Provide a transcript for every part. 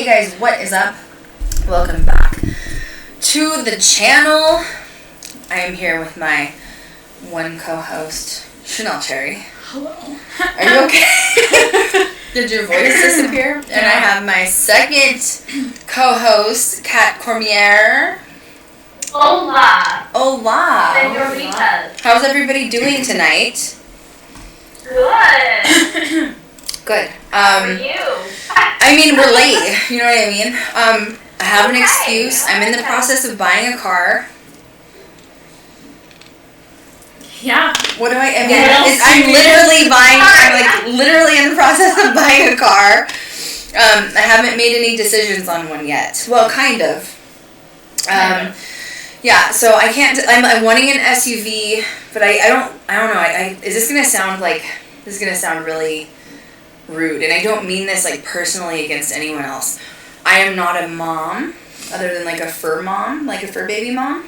Hey guys, what is up? Welcome back to the channel. I am here with my one co-host, Chanel Cherry. Hello. Are you okay? Did your voice disappear? And I have my second co-host, CORMIER. Hola. Hola. Senoritas. How's everybody doing tonight? Good. Good. How are you? I mean, we're late. You know what I mean? I have an excuse. I'm in the process of buying a car. Yeah. What do I mean, Yes. I'm literally in the process of buying a car. I haven't made any decisions on one yet. Well, kind of. Yeah, so I can't, I'm wanting an SUV, but I don't know, is this going to sound like, this is going to sound really rude, and I don't mean this like personally against anyone else. I am not a mom, other than like a fur mom, like a fur baby mom.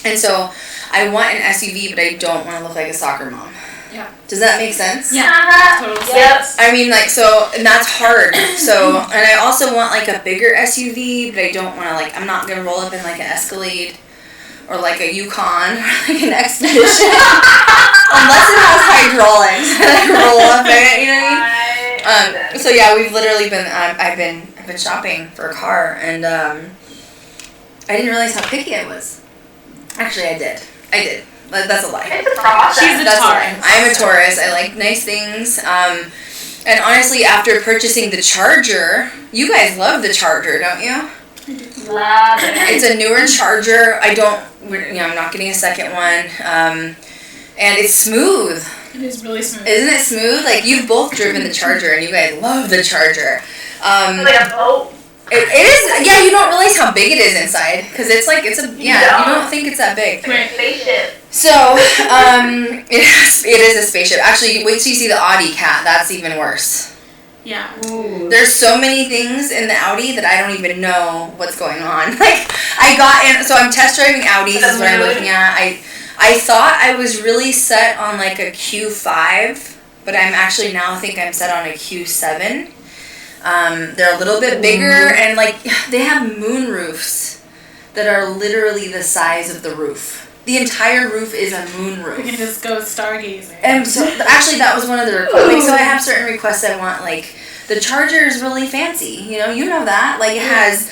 And so I want an SUV, but I don't want to look like a soccer mom. Yeah. Does that make sense? Yeah. Totally. Yes. I mean, like, so, and that's hard. So, and I also want like a bigger SUV, but I don't want to like, I'm not going to roll up in like an Escalade or like a Yukon or like an Expedition. Unless it has hydraulics. I roll up in it, you know what I mean? So yeah, we've literally been, I've been shopping for a car, and I didn't realize how picky I was. Actually, I did. That's a lie. It's a process. She's a Taurus. I'm a Taurus. I like nice things. And honestly, after purchasing the Charger, you guys love the Charger, don't you? Love it. It's a newer Charger. I'm not getting a second one. And it's smooth. It is really smooth. Isn't it smooth? Like, you've both driven the Charger, and you guys love the Charger. It's like a boat. It is, yeah, you don't realize how big it is inside, because it's you don't think it's that big. It's like a spaceship. So, it is a spaceship. Actually, wait till you see the Audi cat. That's even worse. Yeah. Ooh. There's so many things in the Audi that I don't even know what's going on. Like, I got in, so I'm test driving Audis is what I'm looking at. I thought I was really set on like a Q5, but I'm actually now think I'm set on a Q7. They're a little bit bigger, and like, they have moon roofs that are literally the size of the roof. The entire roof is a moon roof. We can just go stargazing. And so, actually, that was one of the requests. Like, so I have certain requests I want. Like, the Charger is really fancy. You know that. Like, it has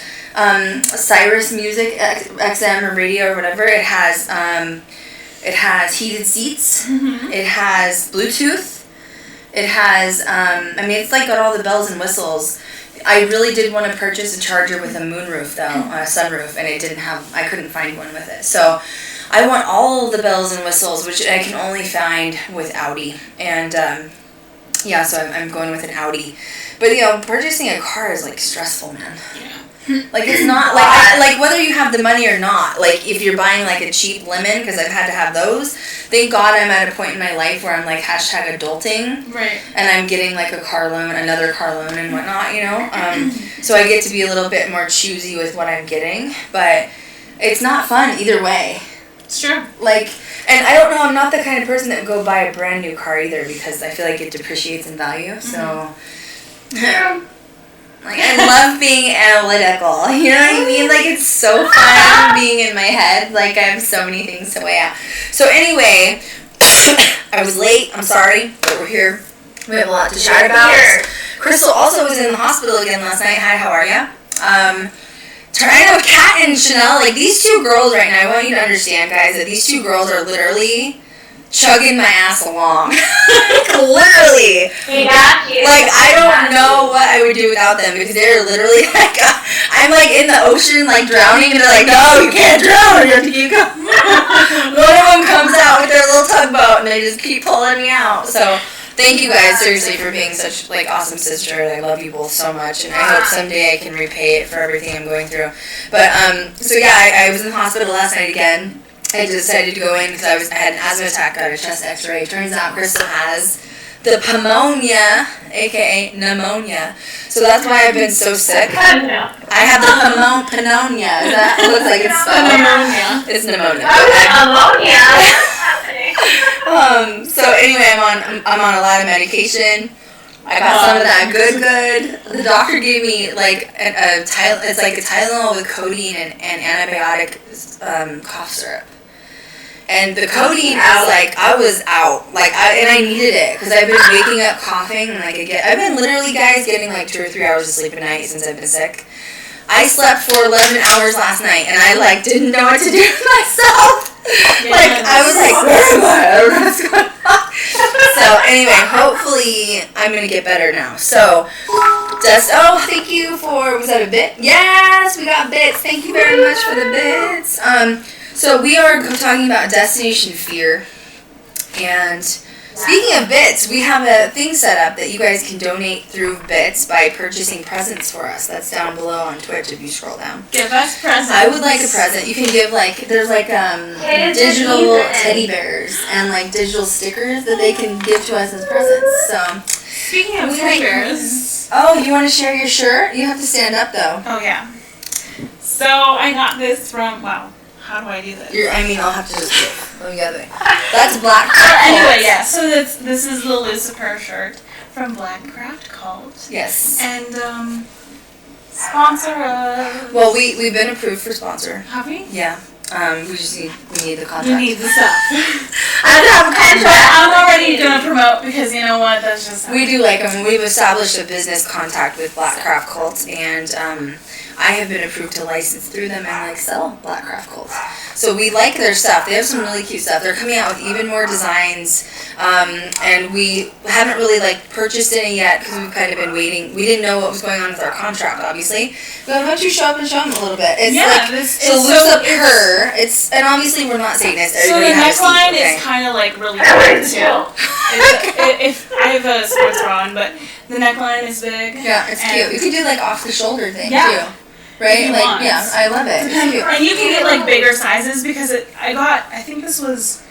Cyrus Music XM or radio or whatever. It has heated seats. Mm-hmm. It has Bluetooth. It has, it's like got all the bells and whistles. I really did want to purchase a Charger with a moonroof, though, a sunroof, and I couldn't find one with it. So I want all the bells and whistles, which I can only find with Audi. And, so I'm going with an Audi. But, purchasing a car is, like, stressful, man. Yeah. Like, it's not, like whether you have the money or not, like, if you're buying, like, a cheap lemon, because I've had to have those, thank God I'm at a point in my life where I'm, like, #adulting. Right. And I'm getting, like, another car loan and whatnot, so I get to be a little bit more choosy with what I'm getting, but it's not fun either way. It's true. Like, and I don't know, I'm not the kind of person that would go buy a brand new car either, because I feel like it depreciates in value, so... Like, I love being analytical, you know what I mean? Like, it's so fun being in my head. Like, I have so many things to weigh out. So, anyway, I was late. I'm sorry, but we're here. We have a lot to chat about. Krystal also was in the hospital again last night. Hi, how are ya? I know Kat and Chanel, like, these two girls right now, I want you to understand, guys, that these two girls are literally chugging my ass along. Literally. We got you. Like, I don't know what I would do without them, because they're literally like, I'm like in the ocean, like drowning, and they're like, no, you can't drown, you have to keep going. One of them comes out with their little tugboat, and they just keep pulling me out. So, thank you guys, seriously, for being such, like, awesome sisters. I love you both so much, and I hope someday I can repay it for everything I'm going through. But, so yeah, I was in the hospital last night again. I decided to go in because I had an asthma attack, got a chest x-ray. Turns out Krystal has the pneumonia, aka pneumonia. So that's why I've been so sick. I have the pneumonia. That looks like it's Pneumonia. It's pneumonia. Ammonia. So anyway, I'm on a lot of medication. I got some of that good. The doctor gave me like it's like a Tylenol with codeine and antibiotic cough syrup. And the codeine is like, I was out. Like, and I needed it because I've been waking up coughing. And like, I've been literally, guys, getting like 2 or 3 hours of sleep a night since I've been sick. I slept for 11 hours last night and I like didn't know what to do with myself. Yeah, like, I was like, where am I? I don't know what's going on. So, anyway, hopefully I'm going to get better now. So, thank you for, was that a bit? Yes, we got bits. Thank you very much for the bits. So we are talking about Destination Fear, and speaking of bits, we have a thing set up that you guys can donate through bits by purchasing presents for us. That's down below on Twitch if you scroll down. Give us presents. I would like a present. You can give there's digital teddy bears and like digital stickers that they can give to us as presents. So speaking of stickers. Oh, you want to share your shirt? You have to stand up though. Oh yeah. So I got this from how do I do this? I'll have to just let me get it. That's Black Craft Anyway, yeah, so this is the Lucifer shirt from Black Craft Cult. Yes. And, sponsor us. Well, we've been approved for sponsor. Have we? Yeah. We need the contract. You need the stuff. I have to have a contract. I'm already going to promote because you know what, that's just... We do we've established a business contact with Black Craft Cult, and I have been approved to license through them and sell Black Craft Cult. So we like their stuff. They have some really cute stuff. They're coming out with even more designs, and we haven't really purchased any yet because we've kind of been waiting. We didn't know what was going on with our contract, obviously. But why don't you show up and show them a little bit? It's loose up her. And obviously we're not Satanists. So the neckline is kind of really big too. If I have a sports bra on, but the neckline is big. Yeah, it's cute. You could do off the shoulder thing too. Right? I love it. It's cute. And you can get bigger sizes because I think this was...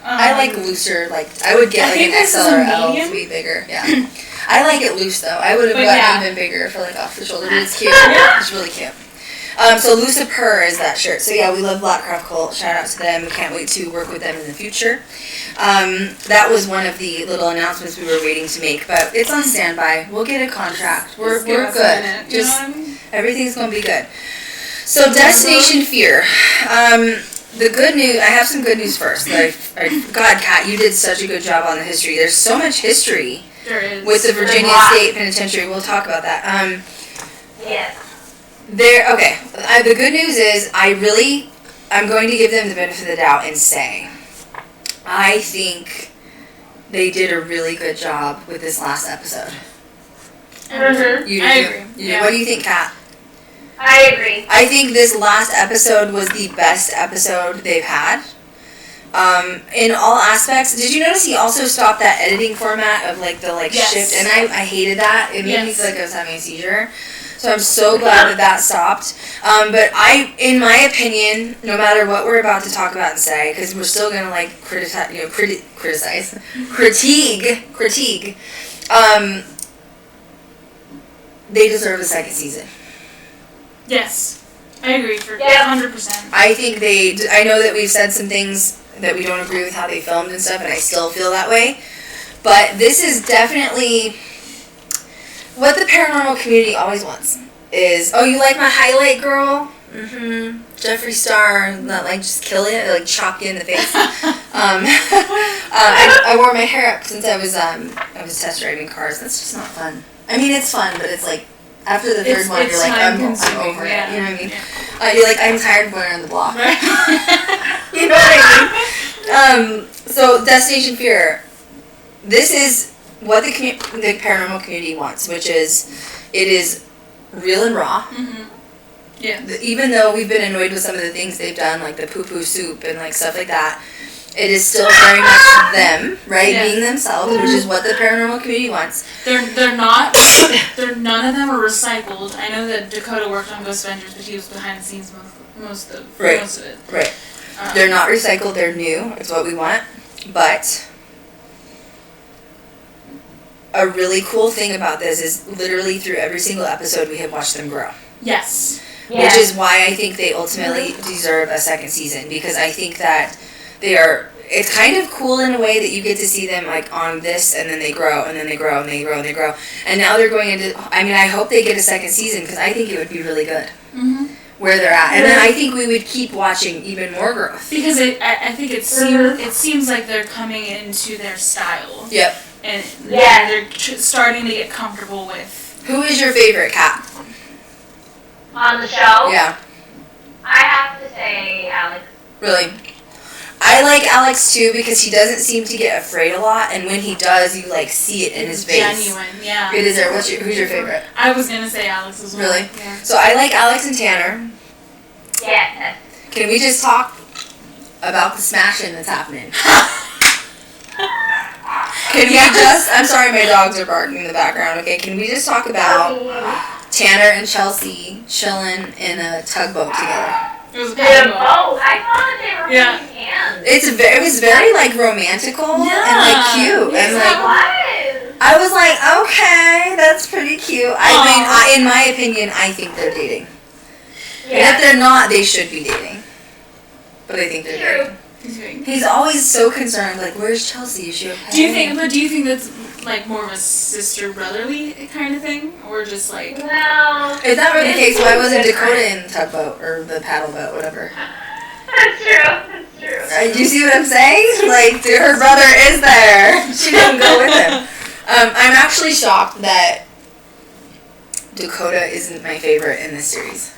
I like looser, I would get an XL or L to be bigger. Yeah. I like it loose though. I would have gotten even bigger for off the shoulder, but it's cute. It's really cute. So Lucifer is that shirt. So yeah, we love Black Craft Cult. Shout out to them. We can't wait to work with them in the future. That was one of the little announcements we were waiting to make, but it's on standby. We'll get a contract. We're good. Everything's gonna be good. So Destination Fear. The good news. I have some good news first. God, Kat, you did such a good job on the history. There's so much history. There is. With the Virginia State Penitentiary. We'll talk about that. Yes. The good news is I'm going to give them the benefit of the doubt and say, I think they did a really good job with this last episode. Mm-hmm. I agree. Yeah. What do you think, Kat? I agree. I think this last episode was the best episode they've had. In all aspects. Did you notice he also stopped that editing format of shift? And I hated that. It made me feel like I was having a seizure. So I'm so glad that stopped. But in my opinion, no matter what we're about to talk about and say, because we're still gonna critique. They deserve a second season. Yes, I agree 100%. I think I know that we've said some things that we don't agree with how they filmed and stuff, and I still feel that way. But this is definitely what the paranormal community always wants. Is, oh, you like my highlight girl? Mm-hmm. Jeffree Star, not just kill it, chop you in the face. I wore my hair up since I was test driving cars. That's just not fun. I mean, it's fun, but it's after the third one, you're I'm over it. You know what I mean? Yeah. You're I'm tired of going around the block. Right. You know what I mean? So Destination Fear. This is what the paranormal community wants, which is, it is real and raw. Mm-hmm. Yeah. Even though we've been annoyed with some of the things they've done, like the poo-poo soup and stuff like that, it is still very much them, right? Yeah. Being themselves, which is what the paranormal community wants. They're not. None of them are recycled. I know that Dakota worked on Ghost Avengers, but he was behind the scenes most of it. Right. They're not recycled. They're new. It's what we want. But a really cool thing about this is literally through every single episode we have watched them grow. Yes. Which is why I think they ultimately deserve a second season, because I think that It's kind of cool in a way that you get to see them like on this, and then they grow, and then they grow, and they grow, and they grow. And now they're going into, I mean, I hope they get a second season, because I think it would be really good. Mm-hmm. Where they're at. And then I think we would keep watching even more growth. Because I think it seems like they're coming into their style. Yep. And they're starting to get comfortable with. Who is your favorite cat? On the show? Yeah. I have to say Alex. Really? I like Alex too because he doesn't seem to get afraid a lot, and when he does, you like see it in his face. Genuine, yeah. It is there. Who's your favorite? I was gonna say Alex as well. Really? Yeah. So I like Alex and Tanner. Yes. Can we just talk about the smashing that's happening? Can we just? I'm sorry, my dogs are barking in the background. Okay, can we just talk about Tanner and Chelsea chilling in a tugboat together? It was a I thought they were holding hands. It was very like romantical and like cute and like. I was like, okay, that's pretty cute. I mean, in my opinion, I think they're dating. Yeah. And if they're not, they should be dating. But I think they're dating. He's always so concerned, like, where's Chelsea? Is she okay? Do you think that's like more of a sister brotherly kind of thing, or just like? No. If that were the case, why wasn't Dakota in the tugboat or the paddle boat, whatever? That's true. Do you see what I'm saying? Like, her brother is there. She didn't go with him. I'm actually shocked that Dakota isn't my favorite in this series.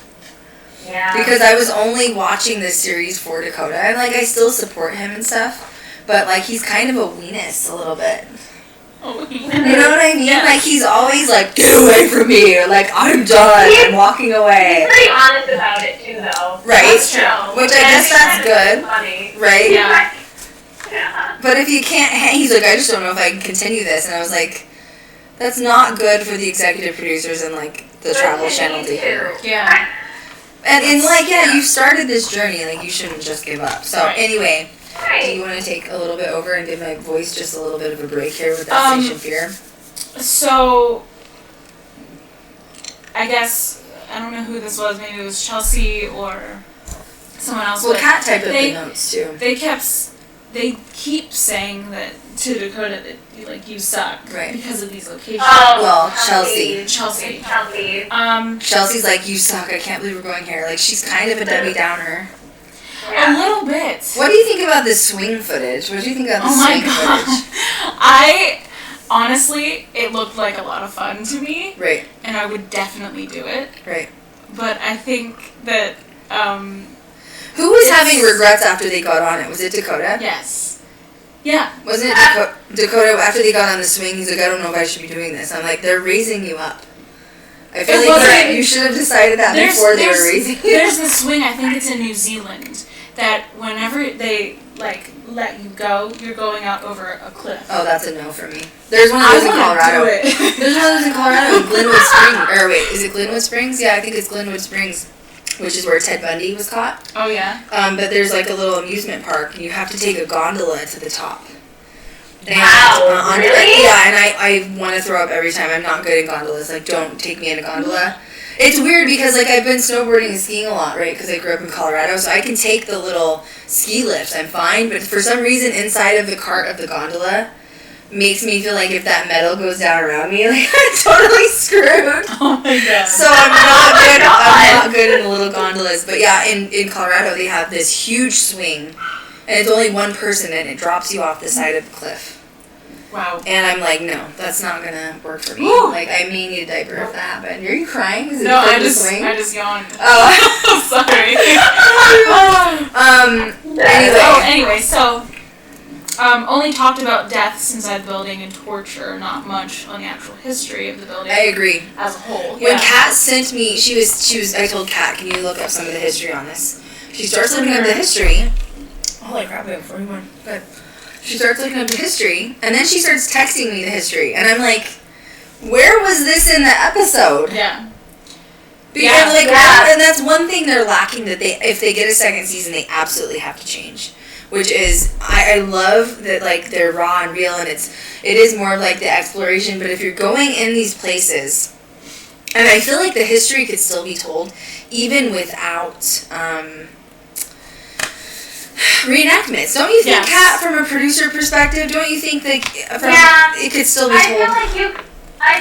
Yeah. Because I was only watching this series for Dakota, and like I still support him and stuff, but like he's kind of a weenus a little bit. Oh, you know what I mean? Yeah. Like he's always like, get away from me, or like I'm done, I'm walking away. He's pretty honest about it too, though. Right. That's true. Which I guess that's good. Funny. Right? Yeah. But if you can't, he's like, I just don't know if I can continue this, and I was like, that's not good for the executive producers and like the Travel Channel to hear. Yeah. And like, you started this journey, like, you shouldn't just give up. So, anyway, Right. do you want to take a little bit over and give my voice just a little bit of a break here with that Station Fear? So, I guess, I don't know who this was, maybe it was Chelsea or someone else. Well, Kat typed up the notes, too. They keep saying that to Dakota that, like, you suck. Right. Because of these locations. Oh, well, Chelsea. Chelsea's like, you suck, I can't believe we're going here. Like, she's kind of a Debbie Downer. Yeah. A little bit. What do you think about the swing footage? What do you think about the swing footage? Honestly, it looked like a lot of fun to me. Right. And I would definitely do it. Right. But I think that, who was having regrets after they got on it? Was it Dakota? Yes. Yeah. Wasn't it Dakota, after they got on the swing, he's like, I don't know if I should be doing this. I'm like, they're raising you up. I feel like you should have decided that before they were raising you. There's this swing, I think it's in New Zealand, that whenever they, like, let you go, you're going out over a cliff. Oh, that's a no for me. There's one of those in Colorado. There's one of those in Colorado in Glenwood Springs. Or wait, is it Glenwood Springs? Yeah, I think it's Glenwood Springs, which is where Ted Bundy was caught. Oh, yeah? But there's like a little amusement park, and you have to take a gondola to the top. And, wow, really? Yeah, and I want to throw up every time. I'm not good in gondolas. Like, don't take me in a gondola. It's weird because, like, I've been snowboarding and skiing a lot, right? Because I grew up in Colorado, so I can take the little ski lifts. I'm fine, but for some reason, inside of the cart of the gondola makes me feel like if that metal goes down around me, like, I'm totally screwed. Oh, my God. So I'm not good in the little gondolas. But, yeah, in Colorado, they have this huge swing, and it's only one person, and it drops you off the side of the cliff. Wow. And I'm like, no, that's not gonna work for me. Ooh. Like, I may need a diaper if that happened. Are you crying? Is it No, I swing? just yawned. Oh. Sorry. Anyway, so, only talked about death inside the building and torture, not much on the actual history of the building. I agree. As a whole. When Kat sent me, I told Kat, can you look up some of the history on this? She starts looking up the history. Holy crap, we have 41. Good. She starts looking up the history, and then she starts texting me the history, and I'm like, where was this in the episode? Yeah. Because and that's one thing they're lacking that if they get a second season, they absolutely have to change. Which is, I love that, like, they're raw and real, and it is more of like the exploration, but if you're going in these places, and I feel like the history could still be told, even without, reenactments. Don't you think, Yes. Kat, from a producer perspective, don't you think that it could still be I told?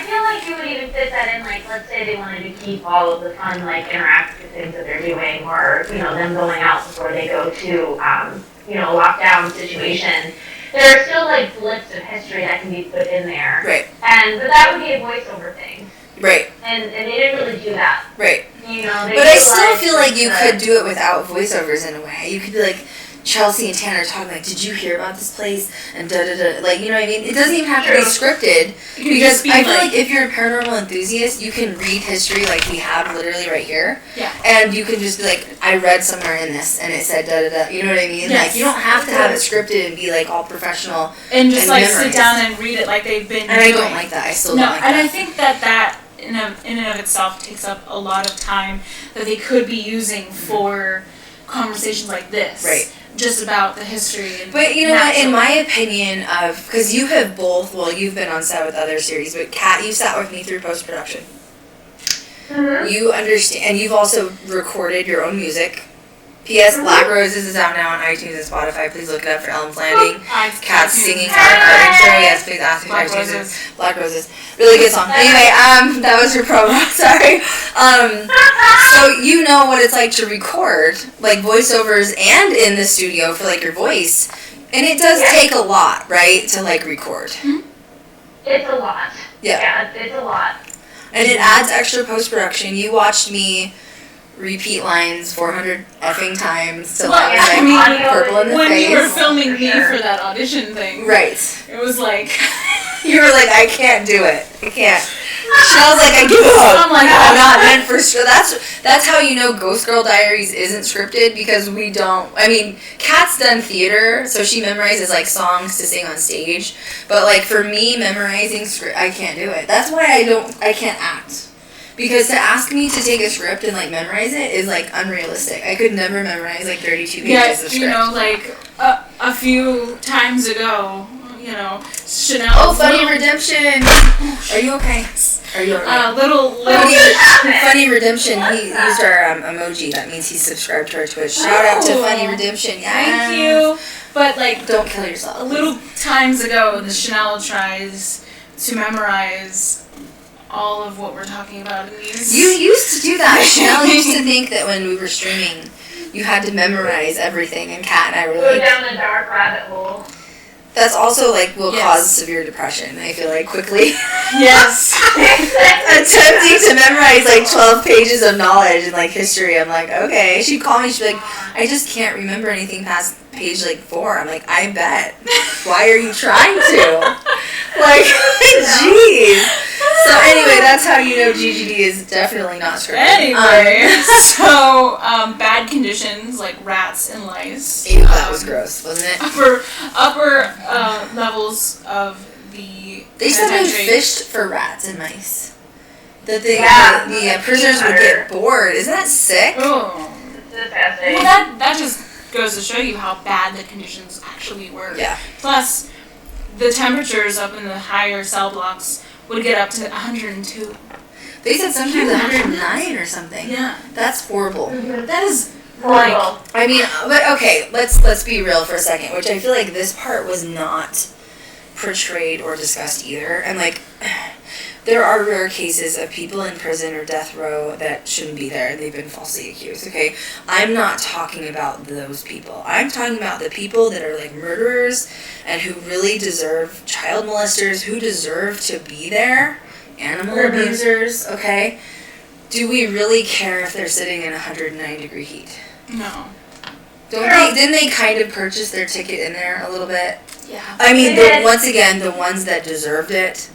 feel like you would even fit that in, like, let's say they wanted to keep all of the fun, like, interactive things that they're doing, or, you know, them going out before they go to, you know, a lockdown situation. There are still, like, blips of history that can be put in there. Right. But that would be a voiceover thing. Right. And they didn't really do that. Right. You know, But I still feel like you could do it without voiceovers in a way. You could be like, Chelsea and Tanner talking like, did you hear about this place? And da-da-da. Like, you know what I mean? It doesn't even have to be scripted. Because I feel like if you're a paranormal enthusiast, you can read history like we have literally right here. Yeah. And you can just be like, I read somewhere in this and it said da-da-da. You know what I mean? Yes. Like, you don't have to have it scripted and be like all professional. And just like memorize. sit down and read it like they've been And I doing. don't like that. I still No, don't like and that. I think that in and of itself takes up a lot of time that they could be using for conversations like this. Right. Just about the history. And But you know what, in my opinion of, because you have both, well, you've been on set with other series, but Kat, you sat with me through post-production. Mm-hmm. You understand, and you've also recorded your own music. P.S. Black Roses is out now on iTunes and Spotify. Please look it up for Elms Landing. Kat's singing our intro. Yes, please ask me Black iTunes. Roses. Black Roses. Really good song. Anyway, that was your promo. Sorry. So you know what it's like to record, like voiceovers and in the studio for like your voice. And it does take a lot, right, to like record. It's a lot. Yeah. Yeah, it's a lot. And it adds extra post-production. You watched me repeat lines 400 effing times till I was like purple in the when face. you were filming me for that audition thing, Right. it was like You were like, I can't do it. I can't. Michelle's like, I give up. I'm like, I'm not meant for that's how you know Ghost Girl Diaries isn't scripted, because we don't. I mean, Kat's done theater, so she memorizes like songs to sing on stage. But like for me, memorizing script, I can't do it. That's why I can't act. Because to ask me to take a script and like memorize it is like unrealistic. I could never memorize like 32 pages of script. you know, like a few times ago, you know, Chanel. Oh, Funny Redemption. Are you okay? Are you alright? Funny Redemption. He used our emoji. That means he's subscribed to our Twitch. Shout out to Funny Redemption. Yeah. Thank you. But like, Don't kill yourself. a little times ago, the Chanel tries to memorize all of what we're talking about in these. You used to do that. Chanel used to think that when we were streaming, you had to memorize everything, and Kat and I were Go like, down the dark rabbit hole. that's also like will Yes. cause severe depression, I feel like, quickly. Yes. Attempting to memorize like 12 pages of knowledge and like history. I'm like, okay. She'd call me, she'd be like, I just can't remember anything past page like 4. I'm like, I bet. Why are you trying to? Like, jeez. So anyway, that's how you know GGD is definitely not scripted. Anyway, so bad conditions like rats and lice. Ew, that was gross, wasn't it? Upper levels of the They said they penitentiary. fished for rats and mice. That the prisoners would get bored. Isn't that sick? Oh. It's disgusting. Well, that just goes to show you how bad the conditions actually were. Yeah. Plus, the temperatures up in the higher cell blocks would get up to 102. They said sometimes 109 or something. Yeah. That's horrible. That is Horrible. I mean, but okay, let's be real for a second, which I feel like this part was not portrayed or discussed either. And like, there are rare cases of people in prison or death row that shouldn't be there. They've been falsely accused, okay? I'm not talking about those people. I'm talking about the people that are like murderers and who really deserve, child molesters, who deserve to be there, animal abusers, okay? Do we really care if they're sitting in 109 degree heat? no. Didn't they kind of purchase their ticket in there a little bit? Yeah. I mean, They did. once again, the ones that deserved it,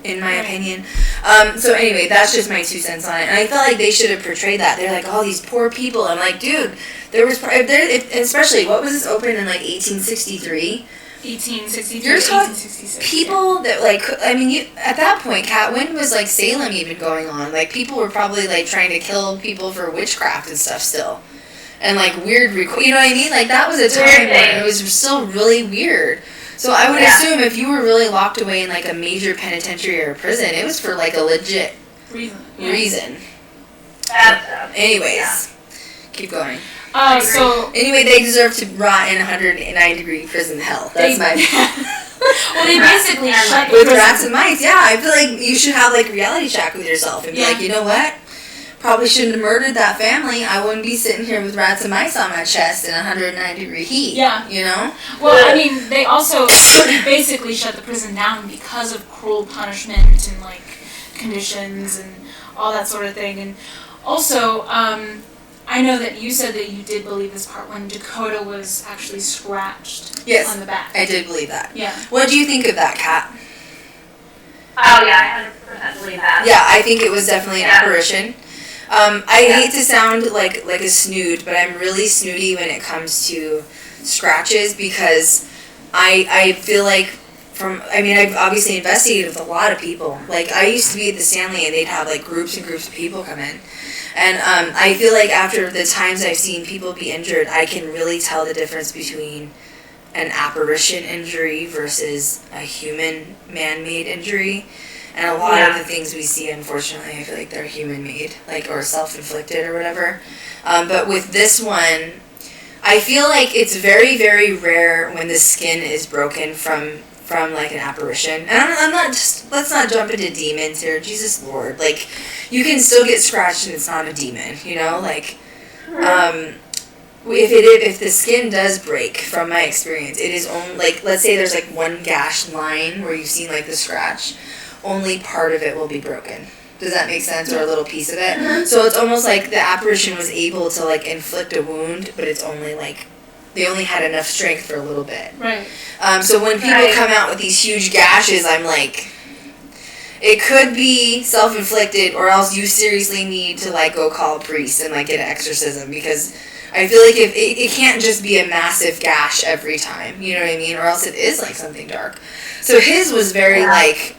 in my opinion. So anyway, that's just my 2 cents on it. And I felt like they should have portrayed that. They're like, oh, these poor people. I'm like, dude, especially, what was this open in like 1863? 1863, You're talking 1866. people that like, I mean, at that point, Kat, when was like Salem even going on? Like people were probably like trying to kill people for witchcraft and stuff still. And like weird, you know what I mean? Like that was a time when it was still really weird. So I would assume if you were really locked away in like a major penitentiary or prison, it was for like a legit reason. That's Anyways, keep going. So anyway, they deserve to rot in 109-degree prison hell. That's my. Well, they basically shut with rats and mice. Yeah, I feel like you should have like reality check with yourself and be like, you know what? Probably shouldn't have murdered that family. I wouldn't be sitting here with rats and mice on my chest in 109-degree heat. Yeah. You know? Well, I mean, they also basically shut the prison down because of cruel punishment and, like, conditions and all that sort of thing. And also, I know that you said that you did believe this part when Dakota was actually scratched on the back. I did believe that. Yeah. What do you think of that, Kat? Oh, yeah, I 100% believe that. Yeah, I think it was definitely an apparition. I hate to sound like a snood, but I'm really snooty when it comes to scratches because I feel like I've obviously investigated with a lot of people. Like, I used to be at the Stanley and they'd have, like, groups and groups of people come in. And I feel like after the times I've seen people be injured, I can really tell the difference between an apparition injury versus a human man-made injury. And a lot of the things we see, unfortunately, I feel like they're human-made, like, or self-inflicted or whatever. But with this one, I feel like it's very, very rare when the skin is broken from like an apparition. And I'm not just, let's not jump into demons here. Jesus Lord. Like, you can still get scratched and it's not a demon, you know? Like, if the skin does break, from my experience, it is only, like, let's say there's, like, one gashed line where you've seen, like, the scratch. Only part of it will be broken. Does that make sense? Or a little piece of it? So it's almost like the apparition was able to, like, inflict a wound, but it's only, like, they only had enough strength for a little bit. Right. So when people come out with these huge gashes, I'm like, it could be self-inflicted, or else you seriously need to, like, go call a priest and, like, get an exorcism, because I feel like if it can't just be a massive gash every time, you know what I mean? Or else it is, like, something dark. So his was very, like,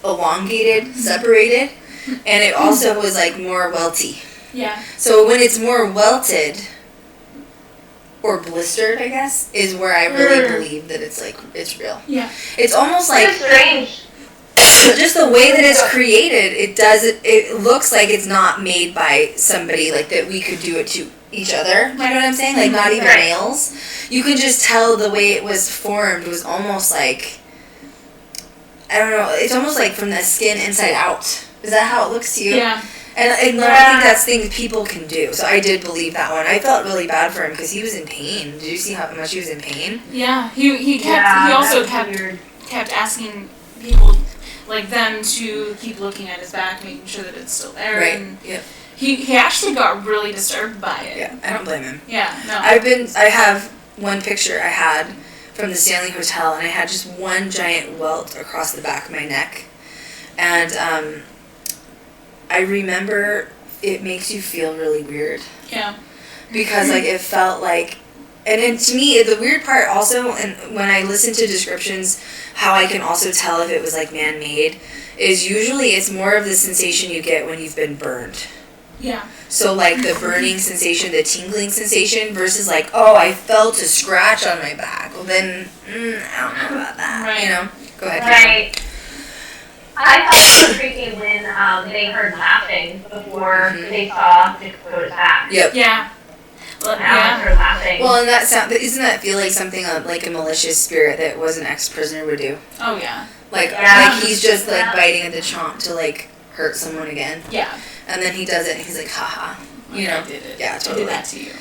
elongated, separated, and it also was, like, more welty. Yeah. So when it's more welted, or blistered, I guess, is where I really believe that it's, like, it's real. Yeah. It's almost like, It's strange. just the way that it's created, it looks like it's not made by somebody, like, that we could do it to each other. You know what I'm saying? Like, not even males. You can just tell the way it was formed was almost like, I don't know, it's almost like from the skin inside out. Is that how it looks to you? Yeah. And I think that's things people can do. So I did believe that one. I felt really bad for him because he was in pain. Did you see how much he was in pain? Yeah. He kept asking people like them to keep looking at his back, making sure that it's still there. Right. And Yep. He actually got really disturbed by it. Yeah. I don't blame him. Yeah. No. I have one picture I had from the Stanley Hotel, and I had just one giant welt across the back of my neck, and I remember it makes you feel really weird. Yeah. Because, like, it felt like, and then to me, the weird part also, and when I listen to descriptions, how I can also tell if it was, like, man-made, is usually it's more of the sensation you get when you've been burned. Yeah. So, like, the burning sensation, the tingling sensation, versus, like, oh, I felt a scratch on my back. Well, then, I don't know about that. Right. You know? Go ahead. Right. I thought it was creepy when they heard laughing before they saw Dakota's back. Yep. Yeah. Well, Now heard laughing. Well, and doesn't that feel like something like a malicious spirit that was an ex-prisoner would do? Oh, yeah. Like he's just, like, biting at the chomp to, like, hurt someone again. Yeah. And then he does it and he's like, haha. You know? I did it. Yeah, totally. I did that to you.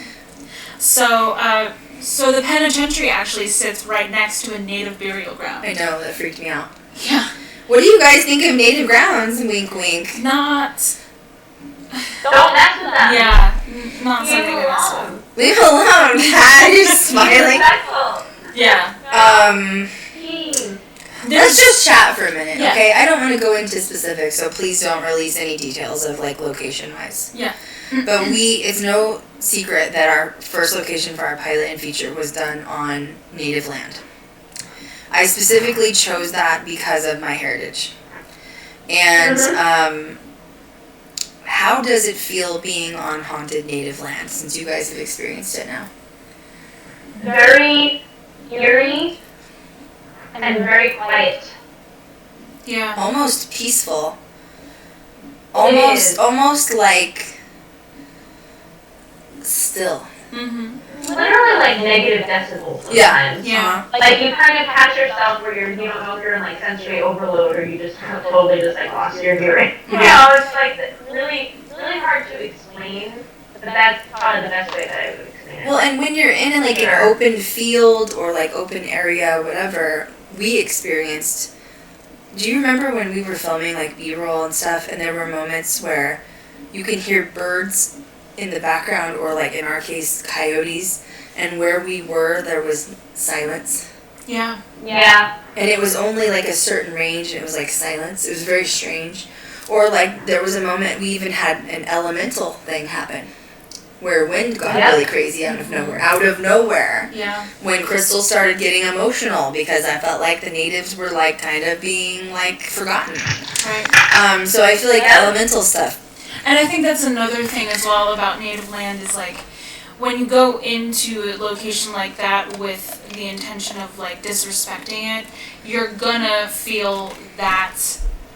So the penitentiary actually sits right next to a native burial ground. I know, that freaked me out. Yeah. What do you guys think of native grounds? Wink, wink. Not. Don't mess with them. Yeah. Not something to mess with. Leave alone, Dad. You're just smiling. Yeah. Let's just chat for a minute, Yeah. okay? I don't want to go into specifics, so please don't release any details of, like, location-wise. Yeah. But it's no secret that our first location for our pilot and feature was done on native land. I specifically chose that because of my heritage. And how does it feel being on haunted native land, since you guys have experienced it now? Very eerie and very quiet. Yeah. Almost peaceful. Almost like still. Mm-hmm. Literally like negative decibels sometimes. Yeah. Like you kind of catch yourself where you don't know if you're in like sensory overload or you just totally just like lost your hearing. You know, it's like really, really hard to explain, but that's probably the best way that I would explain it. Well, and when you're in like an open field or like open area, whatever, we experienced. Do you remember when we were filming like B-roll and stuff, and there were moments where you can hear birds in the background, or like in our case, coyotes, and where we were, there was silence. Yeah. Yeah. And it was only like a certain range, and it was like silence. It was very strange. Or like there was a moment we even had an elemental thing happen, where wind got really crazy out of nowhere. Out of nowhere. Yeah. When Krystal started getting emotional, because I felt like the natives were like kind of being like forgotten. Right. So I feel like elemental stuff. And I think that's another thing as well about native land is like when you go into a location like that with the intention of like disrespecting it, you're gonna feel that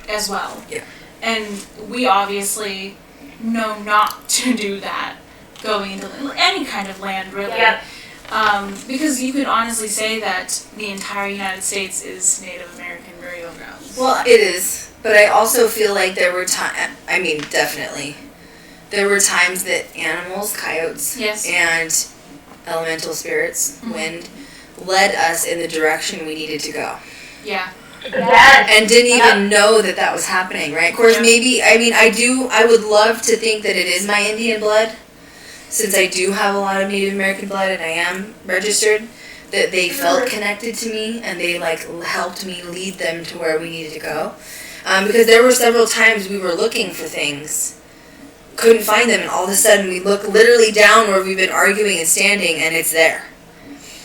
as well. Yeah. And we obviously know not to do that going into any kind of land really. Yeah. Because you could honestly say that the entire United States is Native American burial grounds. Well, it is. But I also feel like there were definitely. There were times that animals, coyotes, and elemental spirits, wind, led us in the direction we needed to go. Yeah. Yes. And didn't even know that was happening, right? Of course, maybe, I would love to think that it is my Indian blood, since I do have a lot of Native American blood and I am registered, that they felt connected to me and they, like, helped me lead them to where we needed to go. Because there were several times we were looking for things, couldn't find them, and all of a sudden we look literally down where we've been arguing and standing, and it's there.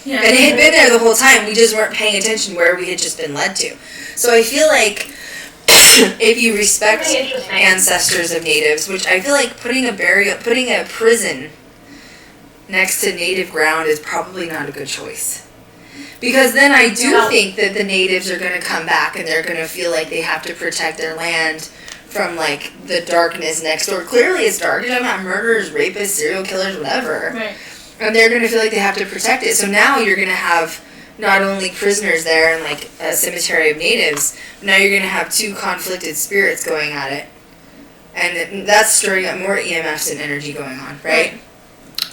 Yeah. And it had been there the whole time, we just weren't paying attention where we had just been led to. So I feel like if you respect ancestors of natives, which I feel like putting a prison next to native ground is probably not a good choice. Because then I do think that the natives are going to come back and they're going to feel like they have to protect their land from, like, the darkness next door. Clearly it's dark. You're talking about murderers, rapists, serial killers, whatever. Right. And they're going to feel like they have to protect it. So now you're going to have not only prisoners there and, like, a cemetery of natives, but now you're going to have two conflicted spirits going at it. And that's stirring up more EMFs and energy going on, right?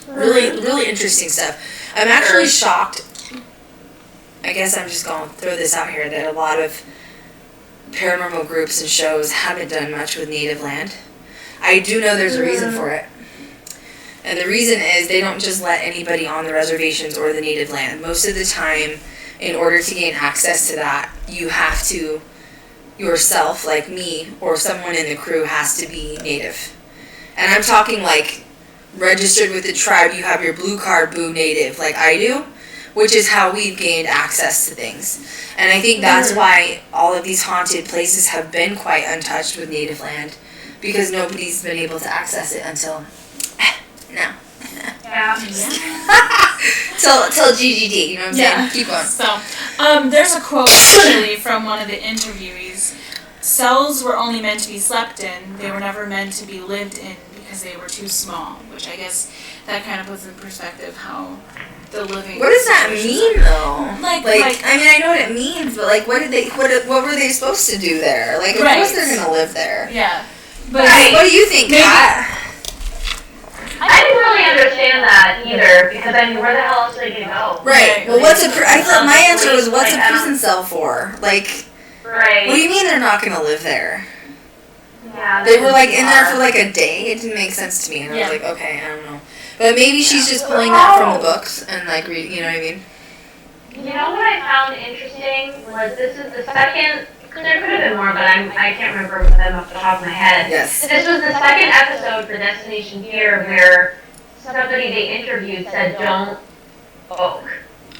Really, really interesting stuff. I'm actually shocked. I guess I'm just going to throw this out here that a lot of paranormal groups and shows haven't done much with native land. I do know there's a reason for it. And the reason is they don't just let anybody on the reservations or the native land. Most of the time, in order to gain access to that, you have to yourself, like me, or someone in the crew has to be native. And I'm talking like registered with the tribe, you have your blue card, boo, native, like I do. Which is how we've gained access to things. And I think that's why all of these haunted places have been quite untouched with native land. Because nobody's been able to access it until now. Yeah. Till GGD, you know what I'm saying? Keep going. So, there's a quote actually from one of the interviewees. Cells were only meant to be slept in. They were never meant to be lived in because they were too small. Which I guess that kind of puts in perspective how the living. What does that mean, though? Like, I mean, I know what it means, but like, what were they supposed to do there? Like, of course they're gonna live there. Yeah, but what do you think, Kat? I didn't really understand that either, because I mean, where the hell else are they gonna go? Right. Well, I thought my answer was, what's a prison cell for? Like, right. What do you mean they're not gonna live there? Yeah. They were like in there for like a day. It didn't make sense to me, and I was like, okay, I don't know. But maybe she's just pulling that from the books and like reading, you know what I mean? You know what I found interesting was this is the second, there could have been more, but I can't remember them off the top of my head. Yes. This was the second episode for Destination Fear where somebody they interviewed said don't poke.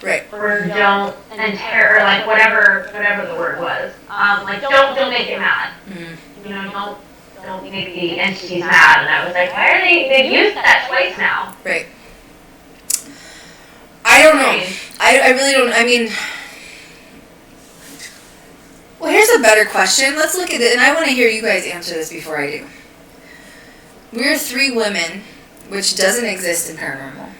Right. Or don't enter, or like whatever the word was. Like don't make it mad. Mm-hmm. You know, don't make the entities mad. And I was like, why are they've used that twice now? Right. I don't know. I really don't, I mean, well, here's a better question. Let's look at it, and I want to hear you guys answer this before I do. We're three women which doesn't exist in paranormal.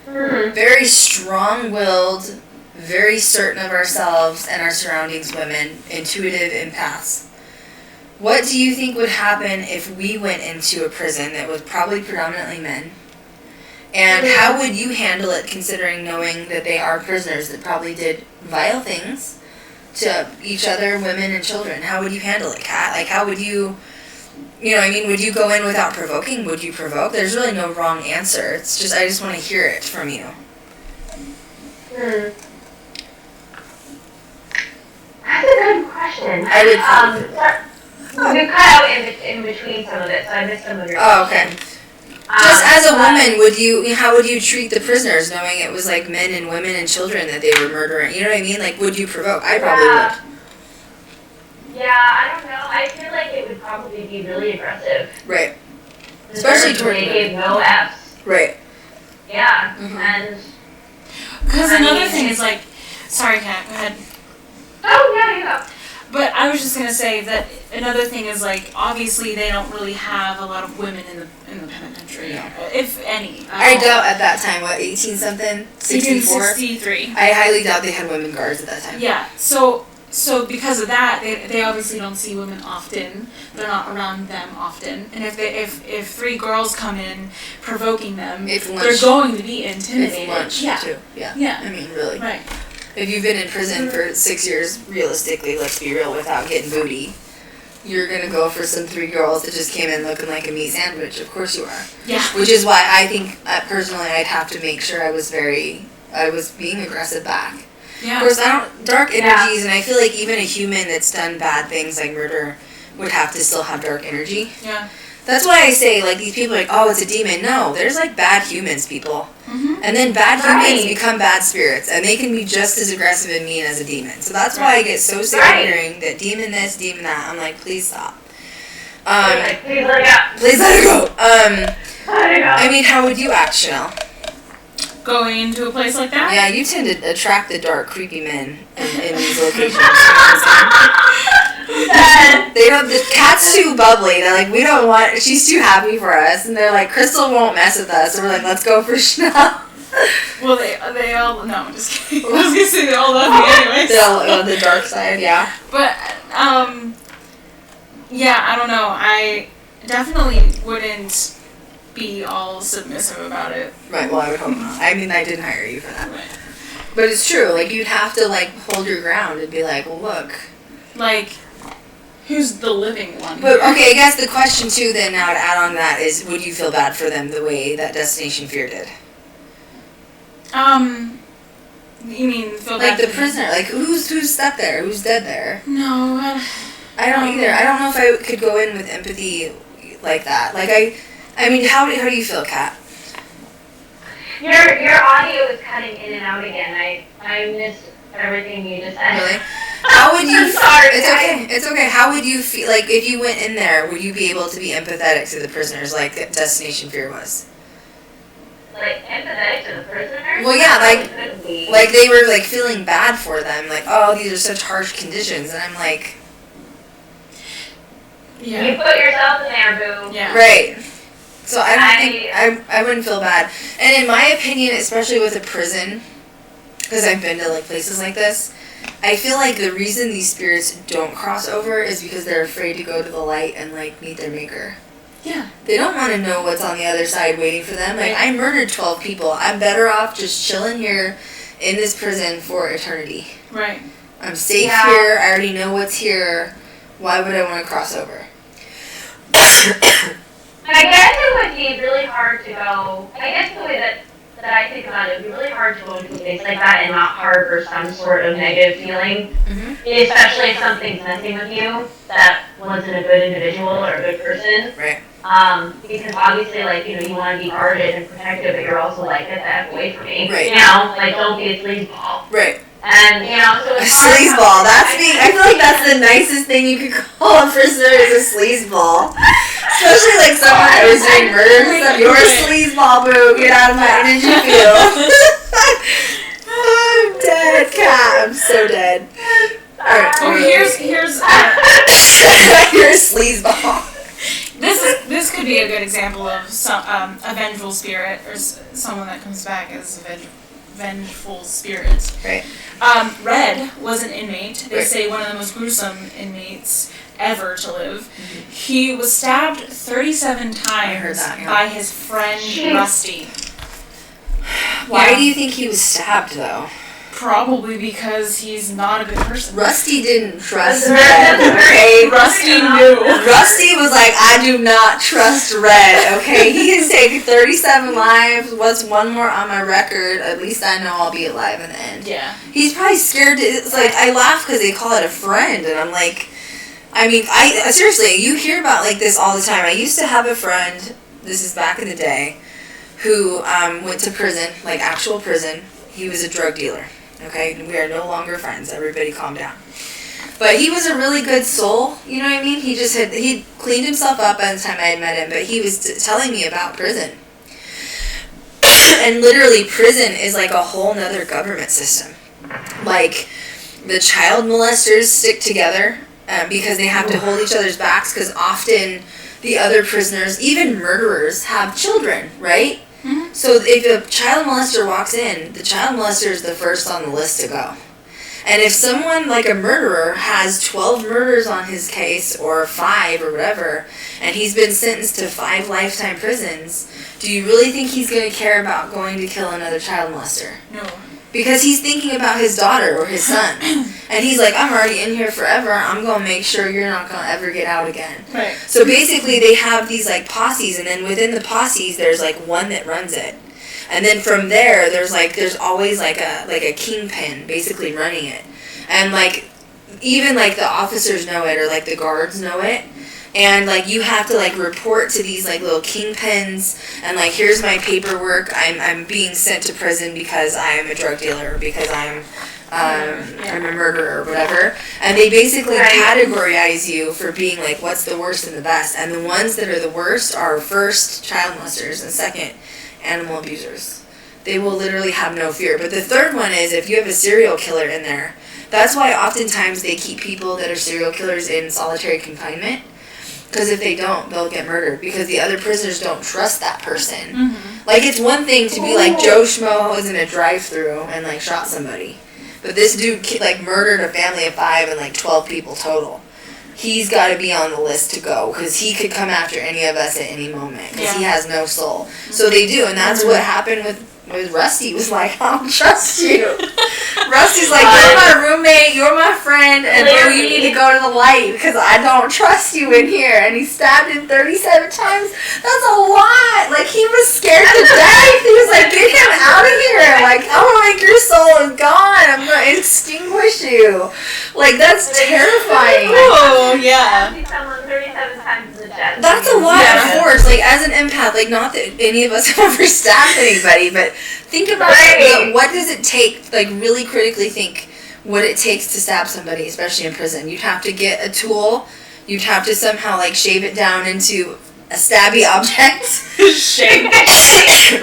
Mm-hmm. Very strong-willed, very certain of ourselves and our surroundings women, intuitive empaths. What do you think would happen if we went into a prison that was probably predominantly men? And how would you handle it, considering knowing that they are prisoners that probably did vile things to each other, women and children? How would you handle it, Kat? Like, how would you, would you go in without provoking? Would you provoke? There's really no wrong answer. It's just, I just want to hear it from you. That's a good question. I would probably you cut out in between some of it, so I missed some of your okay. Just as a woman, how would you treat the prisoners, knowing it was like men and women and children that they were murdering? You know what I mean? Like, would you provoke? I probably would. Yeah, I don't know. I feel like it would probably be really aggressive. Right. Especially toward they gave no Fs. Right. Yeah, Mm-hmm. and because another thing is like, sorry, Kat, go ahead. Oh yeah, you go. But I was just gonna say that another thing is like, obviously they don't really have a lot of women in the penitentiary, if any. I doubt at that time, 18 something, 64. 1863. I highly doubt they had women guards at that time. Yeah. So because of that, they obviously don't see women often. They're not around them often. And if three girls come in provoking them, they're going to be intimidated. Lunch too. Yeah. Yeah. I mean, really. Right. If you've been in prison for 6 years, realistically, let's be real, without getting booty, you're gonna go for some three girls that just came in looking like a meat sandwich. Of course you are. Yeah. Which is why I think, personally, I'd have to make sure I was being aggressive back. Yeah. Of course, dark energies, and I feel like even a human that's done bad things like murder would have to still have dark energy. Yeah. That's why I say, like, these people are like, oh, it's a demon. No, there's, like, bad humans, people. Mm-hmm. And then bad humans become bad spirits, and they can be just as aggressive and mean as a demon. So that's why I get so sick of hearing that demon this, demon that. I'm like, please stop. Please let it go. Please let it go. Let it go. I mean, how would you act, Chanel? Going into a place like that? Yeah, you tend to attract the dark, creepy men in these locations. The cat's too bubbly. They're like, we don't want, she's too happy for us. And they're like, Krystal won't mess with us. So we're like, let's go for Chanel. Well, they all, no, I'm just kidding. I was going to say they all love me anyways. They all on the dark side, yeah. But, yeah, I don't know. I definitely wouldn't be all submissive about it. Right, well, I would hope not. I mean, I didn't hire you for that. Right. But it's true. Like, you'd have to, like, hold your ground and be like, well, look. Like, who's the living one? But, okay, I guess the question, too, then, now to add on that is, would you feel bad for them the way that Destination Fear did? You mean feel like bad the for prisoner? Like, who's stuck there? Who's dead there? No, I don't either. I don't know if I could go in with empathy like that. Like, I mean, how do you feel, Kat? Your audio is cutting in and out again. I missed everything you just said. Really? How would you? Sorry. It's okay. It's okay. How would you feel? Like, if you went in there, would you be able to be empathetic to the prisoners, like Destination Fear was? Like empathetic to the prisoners? Well, yeah, Like like they were like feeling bad for them. Like, oh, these are such harsh conditions, and I'm like, yeah. You put yourself in there, boo. Yeah. Right. So I don't think I wouldn't feel bad. And in my opinion, especially with a prison, because I've been to like places like this, I feel like the reason these spirits don't cross over is because they're afraid to go to the light and like meet their maker. Yeah. They don't want to know what's on the other side waiting for them. Like, I murdered 12 people. I'm better off just chilling here in this prison for eternity. Right. I'm safe here. I already know what's here. Why would I want to cross over? I guess it would be really hard to go. I guess the way that I think about it would be really hard to go into a place like that and not harbor some sort of negative feeling. Mm-hmm. Especially if something's messing with you that wasn't a good individual or a good person. Right. Because obviously, like, you want to be guarded and protected, but you're also like, get the F away from me. Right. Like, don't be a sleazeball. Right. And, so A it's hard. sleazeball. I feel like that's the nicest thing you could call a prisoner is a sleazeball. Especially like someone that was doing murder and stuff. You're a sleazeball, boo. Get out of my energy field. I'm dead, Kat. I'm so dead. Alright. Okay, here's You're a sleazeball. this could be a good example of some a vengeful spirit, or someone that comes back as a vengeful spirit. Right. Red was an inmate. They Right. say one of the most gruesome inmates ever to live. He was stabbed 37 times heard that, yeah. by his friend Rusty. Why Yeah. do you think he was stabbed, though? Probably because he's not a good person. Rusty didn't trust That's Red, okay? Rusty knew. Rusty was like, I do not trust Red, okay? He has taken 37 lives. What's one more on my record? At least I know I'll be alive in the end. Yeah. He's probably scared to, it's like, I laugh because they call it a friend, and I'm like, I mean, seriously, you hear about like this all the time. I used to have a friend, this is back in the day, who went to prison, like actual prison. He was a drug dealer, okay? We are no longer friends. Everybody calm down. But he was a really good soul, you know what I mean? He cleaned himself up by the time I had met him, but he was telling me about prison. And literally, prison is like a whole nother government system. Like, the child molesters stick together because they have to hold each other's backs, because often the other prisoners, even murderers, have children, right? Mm-hmm. So if a child molester walks in, the child molester is the first on the list to go. And if someone like a murderer has 12 murders on his case, or 5 or whatever, and he's been sentenced to 5 lifetime prisons, do you really think he's going to care about going to kill another child molester? No. Because he's thinking about his daughter or his son. And he's like, I'm already in here forever. I'm going to make sure you're not going to ever get out again. Right. So basically they have these like posses, and then within the posses there's like one that runs it. And then from there there's always like a kingpin basically running it. And like even like the officers know it, or like the guards know it. And like you have to like report to these like little kingpins, and like, here's my paperwork. I'm being sent to prison because I'm a drug dealer, or because I'm a murderer or whatever. And they basically categorize you for being like what's the worst and the best. And the ones that are the worst are first child molesters, and second animal abusers. They will literally have no fear. But the third one is if you have a serial killer in there. That's why oftentimes they keep people that are serial killers in solitary confinement. Because if they don't, they'll get murdered. Because the other prisoners don't trust that person. Mm-hmm. Like, it's one thing to be like Joe Schmo was in a drive-thru and like shot somebody. But this dude like murdered a family of 5 and like 12 people total. He's got to be on the list to go. Because he could come after any of us at any moment. Because he has no soul. So they do. And that's what happened with Rusty. Was like, I don't trust you. Rusty's like, you're my roommate, you're my friend, and bro, you need to go to the light because I don't trust you in here. And he stabbed him 37 times. That's a lot. Like, he was scared to death. He was like, get him out of here. Like, oh, like, your soul is gone. I'm going to extinguish you. Like, that's terrifying. Oh, yeah. Someone 37 times in the chest. That's a lot, of course. Like, as an empath, like, not that any of us have ever stabbed anybody, but think about what does it take, like, really critically think what it takes to stab somebody, especially in prison. You'd have to get a tool. You'd have to somehow, like, shave it down into a stabby object. Shank.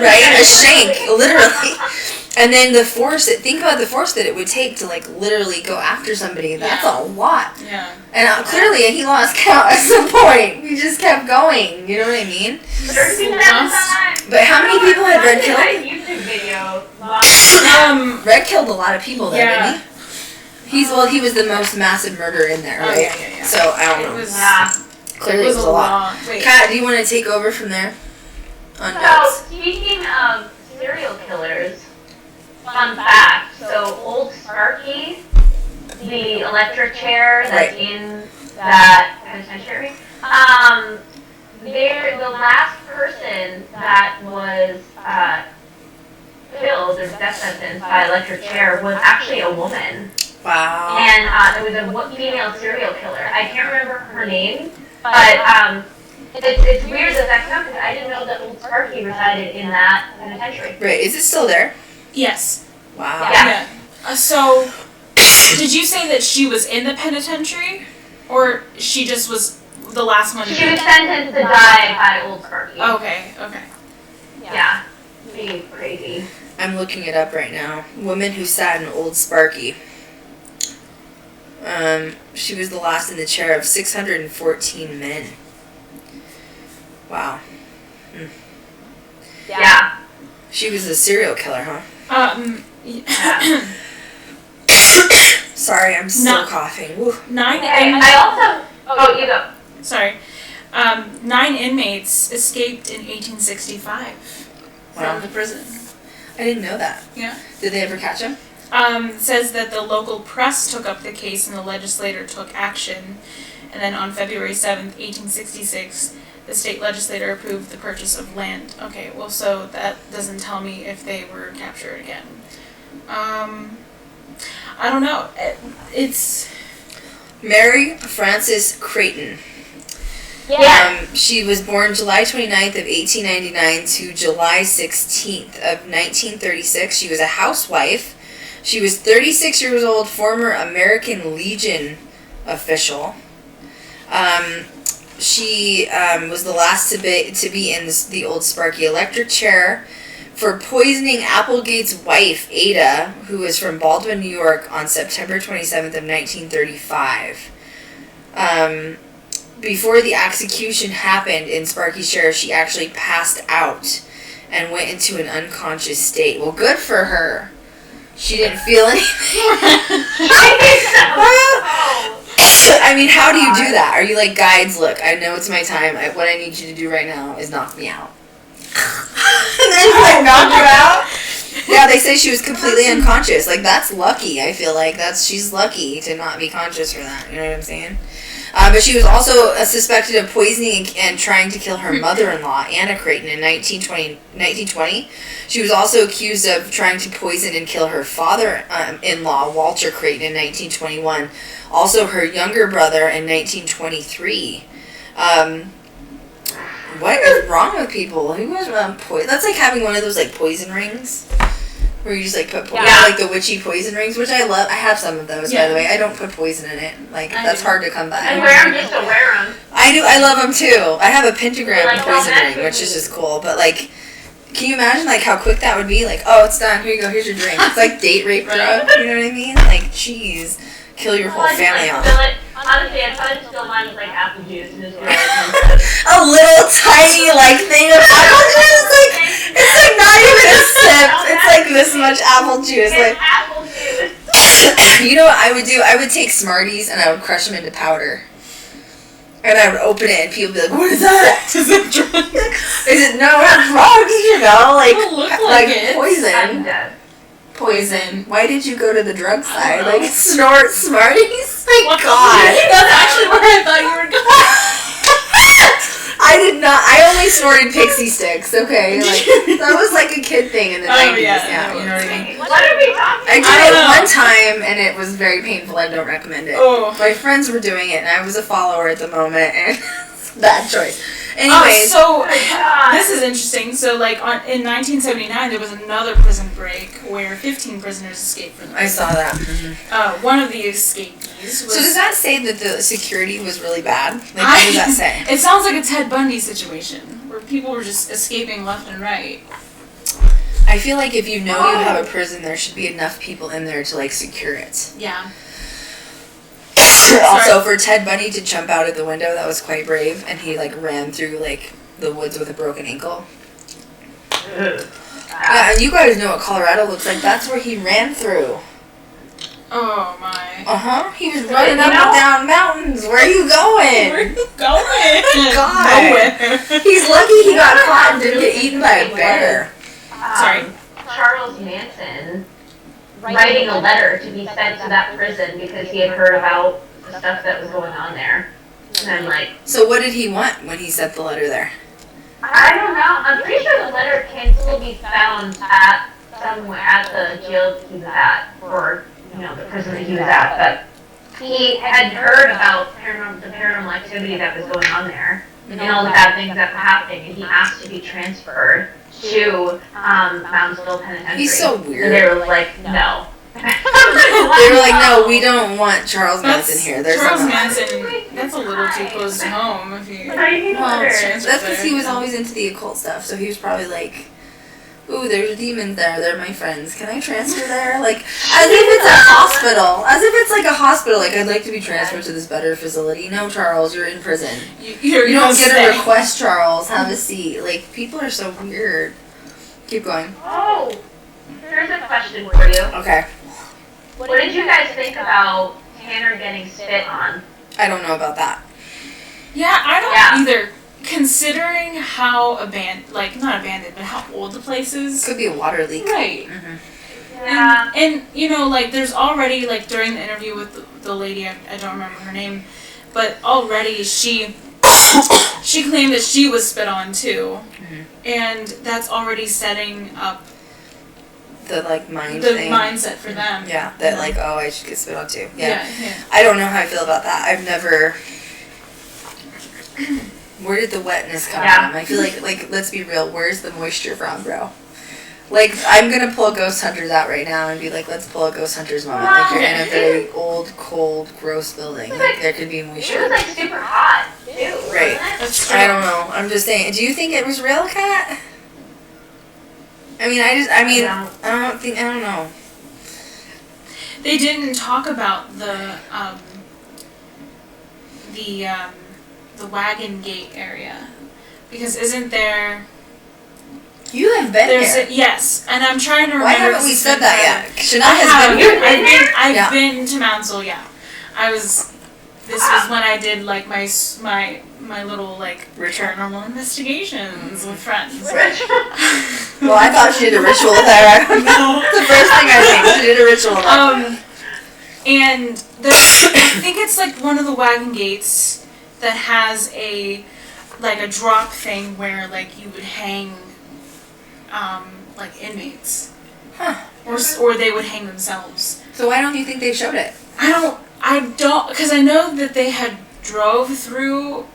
Right? A shank, literally. And then think about the force that it would take to, like, literally go after somebody. That's a lot. Yeah. And clearly he lost count at some point. He just kept going. You know what I mean? 37 times. But how many people had Red killed? That YouTube video. Red killed a lot of people, though, didn't he? He was the most massive murderer in there, right? Yeah. So, I don't know. Clearly it was a lot. Kat, do you want to take over from there? On So, notes? speaking of serial killers, fun fact, so old Sparky, the electric chair that's in that penitentiary, the last person that was killed or death sentenced by electric chair was actually a woman. Wow. And it was a female serial killer. I can't remember her name, but it's weird that that's come because I didn't know that old Sparky resided in that penitentiary. Right, is it still there? Yes. Wow. Yeah. So, did you say that she was in the penitentiary, or she just was the last one? She was sentenced to die by old Sparky. Okay. Yeah. Pretty crazy. I'm looking it up right now. Woman who sat in old Sparky. She was the last in the chair of 614 men. Wow. Yeah. She was a serial killer, huh? Yeah. Sorry, I'm still coughing. Woo. I also... Oh, you go. Sorry. 9 inmates escaped in 1865 from the prison. I didn't know that. Yeah. Did they ever catch him? Says that the local press took up the case and the legislator took action. And then on February 7th, 1866, the state legislator approved the purchase of land. Okay, well, so that doesn't tell me if they were captured again. I don't know. It's... Mary Frances Creighton. Yeah. She was born July 29th of 1899 to July 16th of 1936. She was a housewife. She was 36 years old, former American Legion official. She was the last to be in the old Sparky electric chair for poisoning Applegate's wife, Ada, who was from Baldwin, New York, on September 27th of 1935. Before the execution happened in Sparky's chair, she actually passed out and went into an unconscious state. Well, good for her. She didn't feel anything. I mean, how do you do that? Are you like, guides, look, I know it's my time. What I need you to do right now is knock me out. And then like knock you out? Yeah, they say she was completely unconscious. Like, that's lucky, I feel like. She's lucky to not be conscious for that. You know what I'm saying? But she was also suspected of poisoning and trying to kill her mother-in-law, Anna Creighton, in 1920. She was also accused of trying to poison and kill her father-in-law, Walter Creighton, in 1921. Also her younger brother in 1923. What is wrong with people? Who was poison? That's like having one of those like poison rings. Where you just like put like the witchy poison rings, which I love. I have some of those, by the way. I don't put poison in it. Like, that's hard to come by. I wear them just to wear them. I do. I love them too. I have a pentagram poison ring, which is just cool. But like, can you imagine like how quick that would be? Like, oh, it's done. Here you go. Here's your drink. It's like date rape drug. You know what I mean? Like, jeez, kill your whole family off. Honestly, I'd probably just fill mine with like apple juice and just do like a little tiny like thing of apple juice. It's like not even a sip. It's like this much apple juice. Like, apple juice. You know what I would do? I would take Smarties and I would crush them into powder. And I would open it and people would be like, what is that? Is it drugs? Is it no drugs, you know? Like, poison. I'm dead. Poison. Why did you go to the drug side? Like, snort Smarties? My God. That's actually where I thought you were going. I did not. I only snorted pixie sticks, okay? Like, that was like a kid thing in the 90s. Yeah, you know what I mean? What are we talking I did it one time, and it was very painful. I don't recommend it. Oh. My friends were doing it, and I was a follower at the moment, and bad choice. Anyways. This is interesting. So, like, in 1979, there was another prison break where 15 prisoners escaped from the prison. I saw that. Mm-hmm. One of the escapees was... So does that say that the security was really bad? Like, what does that say? It sounds like a Ted Bundy situation, where people were just escaping left and right. I feel like if you know you have a prison, there should be enough people in there to, like, secure it. Yeah. Also, for Ted Bundy to jump out of the window, that was quite brave, and he like ran through like the woods with a broken ankle. Yeah, and you guys know what Colorado looks like. That's where he ran through. Oh my. He was running up and down mountains. Where are you going? Where are you going? God. Nowhere. He's lucky he got caught and didn't get eaten by a bear. Sorry. Charles Manson writing a letter to be sent to that prison because he had heard about the stuff that was going on there. And then, like... So what did he want when he sent the letter there? I don't know. I'm pretty sure the letter can still be found at somewhere at the jail he was at, or, you know, the prison that he was at. But he had heard about the paranormal activity that was going on there, and all the bad things that were happening, and he asked to be transferred to Moundsville Penitentiary. He's so weird. And they were like, no. They were like, no, we don't want Charles Manson here. There's Charles Manson, that's a little too close to home if you... Well, that's because he was always into the occult stuff, so he was probably like, ooh, there's demons there. They're my friends. Can I transfer there? Like, as if it's a hospital. As if it's like a hospital. Like, I'd like to be transferred to this better facility. No, Charles, you're in prison. You don't get a request, Charles. Have a seat. Like, people are so weird. Keep going. Oh, here's a question for you. Okay. What did you guys think about Tanner getting spit on? I don't know about that. Yeah, I don't either. Considering how not abandoned, but how old the place is. Could be a water leak. Right. Mm-hmm. Yeah. And you know, like, there's already, like, during the interview with the lady, I don't remember her name, but already she claimed that she was spit on too. Mm-hmm. And that's already setting up the, like, mind the thing. Mindset for them. Yeah, that, like, oh, I should get spit on too. Yeah. I don't know how I feel about that. I've never... Where did the wetness come from? I feel like, let's be real, where's the moisture from, bro? Like, I'm gonna pull Ghost Hunters out right now and be like, let's pull a Ghost Hunters moment. Like, you're in a very old, cold, gross building. Like, there could be moisture. It was, like, super hot, too. Right. That's true. I don't know. I'm just saying. Do you think it was real, Kat? I don't know. They didn't talk about the Wagon Gate area, because isn't there? You have been there. Yes, and I'm trying to remember. Why haven't we said that yet? Chanel has been here. I've been to Moundsville. Yeah, This was when I did, like, my little, like, paranormal investigations with friends. Well, I thought she did a ritual there. No. The first thing I think, she did a ritual there. And I think it's, like, one of the Wagon Gates that has a drop thing where, like, you would hang, like, inmates. Huh. Or they would hang themselves. So why don't you think they showed it? I don't, because I know that they had drove through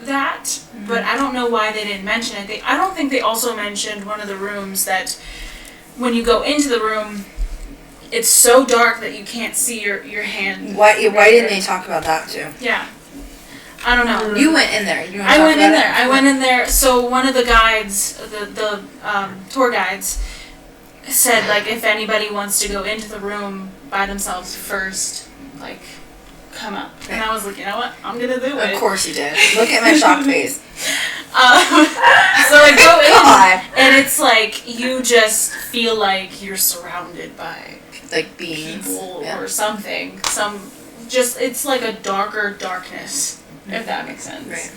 that, mm-hmm. but I don't know why they didn't mention it. I don't think they also mentioned one of the rooms that when you go into the room, it's so dark that you can't see your hand. Why didn't they talk about that too? Yeah. I don't know. You went in there. I went in there. So one of the guides, the tour guides, said, like, if anybody wants to go into the room by themselves first, like, come up. And I was like, you know what? I'm gonna do it. Of course you did. Look at my shocked face. So I go in, and it's like you just feel like you're surrounded by, like, beings or something. It's like a darker darkness, if that makes sense. Right.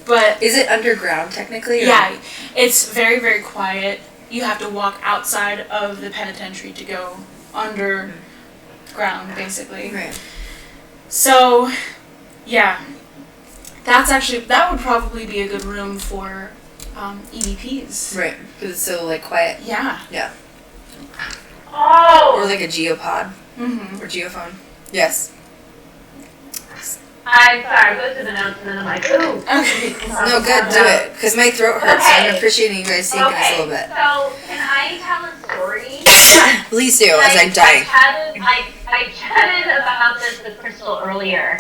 But is it underground technically? Or? Yeah, it's very, very quiet. You have to walk outside of the penitentiary to go underground, basically. Right. So, yeah, that would probably be a good room for EVPs. Right, because it's so, like, quiet. Yeah. Yeah. Oh! Or like a geopod. Mm-hmm. Or geophone. Yes. I'm sorry, I go to the notes and then I'm like, ooh. Okay. No, good, do it. Because my throat hurts, so I'm appreciating you guys seeing this a little bit. So, can I tell a story? Please do, as I die. I chatted about this with Krystal earlier.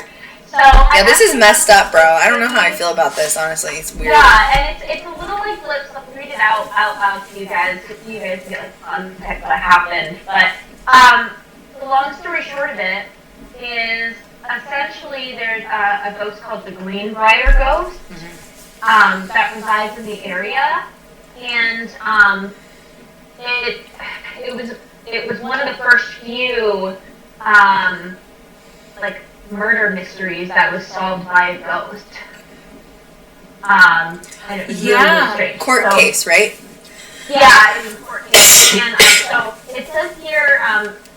So yeah, this is messed up, bro. I don't know how I feel about this, honestly. It's weird. Yeah, and it's a little, like, flip, so I'll read it out loud to you guys, just so you guys get, like, context what happened. But, the long story short of it is, essentially, there's a ghost called the Greenbrier Ghost, that resides in the area, and it was one of the first few like, murder mysteries that was solved by a ghost. And it was really strange. Court case, right? Yeah, it was a court case. And so it says here,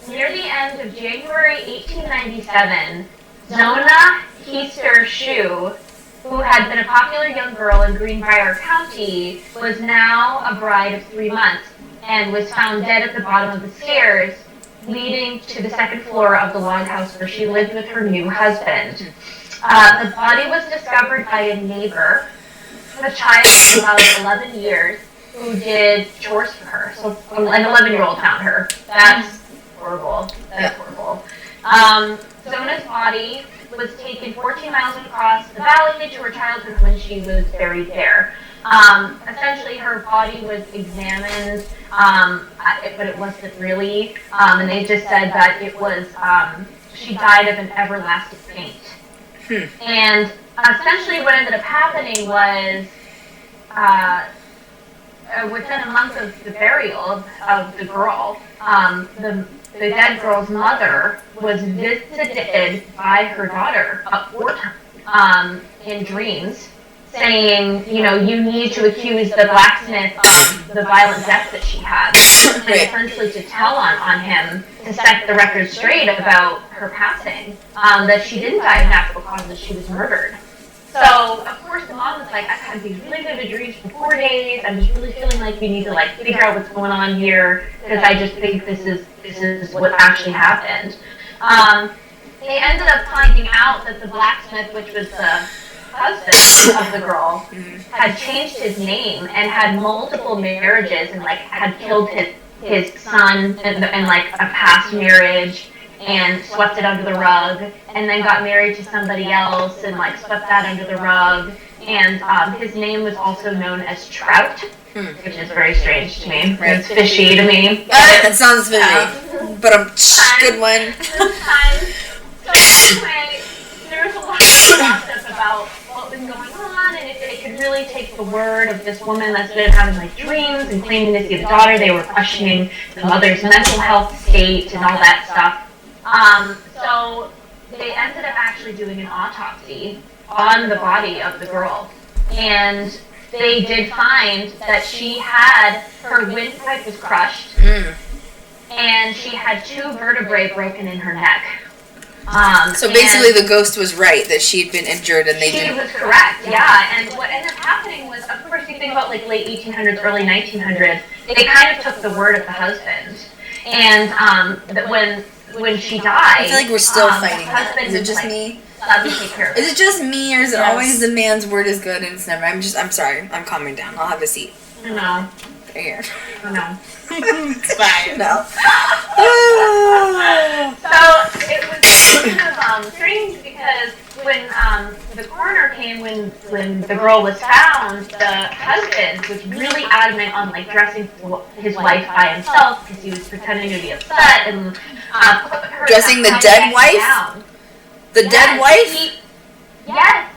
near the end of January 1897, Zona Keister-Shue, who had been a popular young girl in Greenbrier County, was now a bride of 3 months and was found dead at the bottom of the stairs leading to the second floor of the log house where she lived with her new husband. The body was discovered by a neighbor, a child of about 11 years, who did chores for her. So an 11-year-old found her. That's horrible. That's horrible. Zona's body was taken 14 miles across the valley to her childhood when she was buried there. Essentially, her body was examined, but it wasn't really, and they just said that it was, she died of an everlasting faint. And essentially what ended up happening was, within a month of the burial of the girl, the dead girl's mother was visited by her daughter 4 times in dreams, saying, you know, you need to accuse the blacksmith of the violent death that she had, and essentially to tell on him to set the record straight about her passing, that she didn't die of natural causes, she was murdered. So, of course, the mom was like, I've had these really vivid dreams for 4 days, I'm just really feeling like we need to, like, figure out what's going on here, because I just think this is what actually happened. They ended up finding out that the blacksmith, which was the husband of the girl, had changed his name and had multiple marriages and, like, had killed his son in like, a past marriage, and swept it under the rug, and then got married to somebody else and, like, swept that under the rug. And his name was also known as Trout, which is very strange to me. Right. It's fishy to me. It sounds fishy, but good one. So anyway, there was a lot of gossip about what was going on, and if they could really take the word of this woman that's been having, like, dreams and claiming to see the daughter, they were questioning the mother's mental health state and all that stuff. So they ended up actually doing an autopsy on the body of the girl, and they did find that she had, her windpipe was crushed, and she had 2 vertebrae broken in her neck. So basically the ghost was right, that she'd been injured and they didn't... She was correct, yeah, and what ended up happening was, of course, you think about, like, late 1800s, early 1900s, they kind of took the word of the husband, and that when she died... I feel like we're still fighting that. Is it just me? Take care of it. Is it just me, or is it always the man's word is good and it's never... I'm sorry, I'm calming down. I'll have a seat. No. Right here. No. It's fine. No. So it was kind of strange because when the coroner came, when the girl was found, the husband was really adamant on, like, dressing his wife by himself because he was pretending to be upset and put her dressing the dead wife down. The dead wife.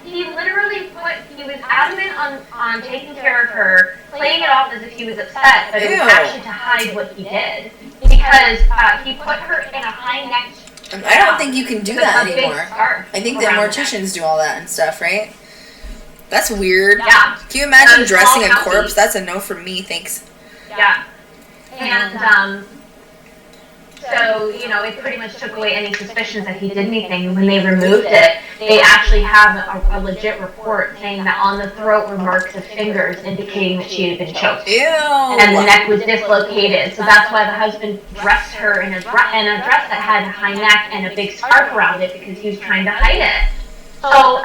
He literally he was adamant on taking care of her, playing it off as if he was upset, but it was actually to hide what he did, because he put her in a high neck. I don't think you can do that anymore. I think that morticians do all that and stuff, right? That's weird. Yeah. Can you imagine dressing a corpse? That's a no for me, thanks. Yeah. And so, you know, it pretty much took away any suspicions that he did anything. And when they removed it, they actually have a legit report saying that on the throat were marks of fingers indicating that she had been choked. Ew. And the neck was dislocated. So that's why the husband dressed her in a dress that had a high neck and a big scarf around it, because he was trying to hide it. So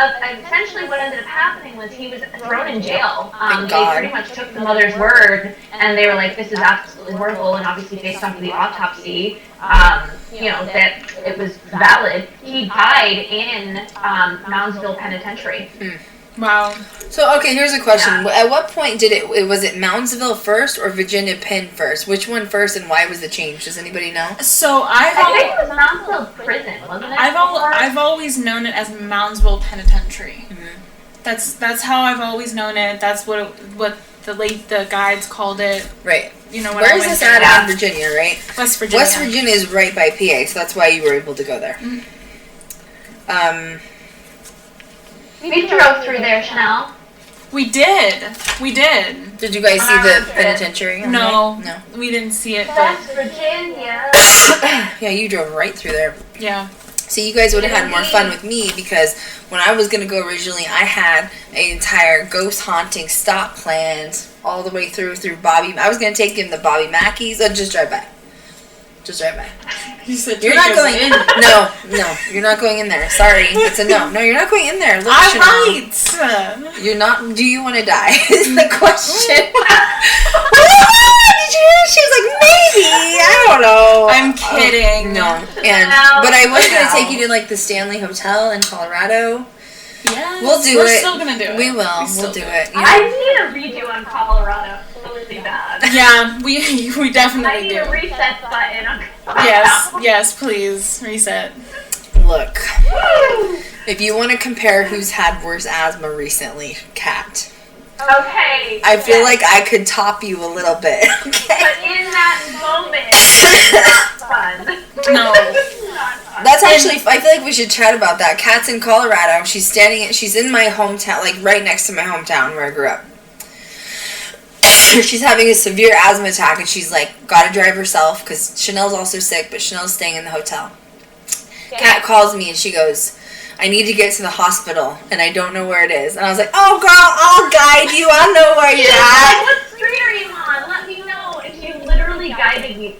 essentially what ended up happening was he was thrown in jail. They pretty much took the mother's word, and they were like, this is absolutely horrible, and obviously based off of the autopsy, you know, that it was valid. He died in Moundsville Penitentiary. Wow. So, okay, here's a question. Yeah. At what point was it Moundsville first or Virginia Penn first? Which one first, and why was the change? Does anybody know? So I think it was Moundsville Prison, wasn't it? I've always known it as Moundsville Penitentiary. Mm-hmm. That's how I've always known it. That's what the guides called it. Right. You know, where is this at in Virginia, right? West Virginia. West Virginia is right by PA, so that's why you were able to go there. Mm-hmm. We drove through there, Chanel. We did. Did you guys see the penitentiary? No. We didn't see it. West Virginia. Yeah, you drove right through there. Yeah. So you guys would have had more fun with me, because when I was going to go originally, I had an entire ghost haunting stop planned all the way through Bobby. I was going to take him to Bobby Mackey's. I'd just drive by. Just drive by. You said You're not going in. No, you're not going in there. Sorry, it's a no. No, you're not going in there. Look, Right. You're not. Do you want to die? Is the question. She was like, maybe. I don't know. I'm kidding. No, but I was gonna take you to like the Stanley Hotel in Colorado. Yeah, we'll do we're it. still gonna do it. We will. We'll do it. Yeah. I need a redo on Colorado really bad. Yeah, we definitely I need a reset button on Colorado. Yes, please reset. Look, if you want to compare who's had worse asthma recently, Kat. Okay. I feel like I could top you a little bit. Okay. But in that moment, it's not fun. No. That's actually, I feel like we should chat about that. Kat's in Colorado. She's in my hometown, like right next to my hometown where I grew up. She's having a severe asthma attack, and she's like, gotta drive herself, because Chanel's also sick, but Chanel's staying in the hotel. Kat calls me, and she goes, I need to get to the hospital, and I don't know where it is. And I was like, oh, girl, I'll guide you. I'll know where you're at. What street are you on? Let me know. And she literally guided me.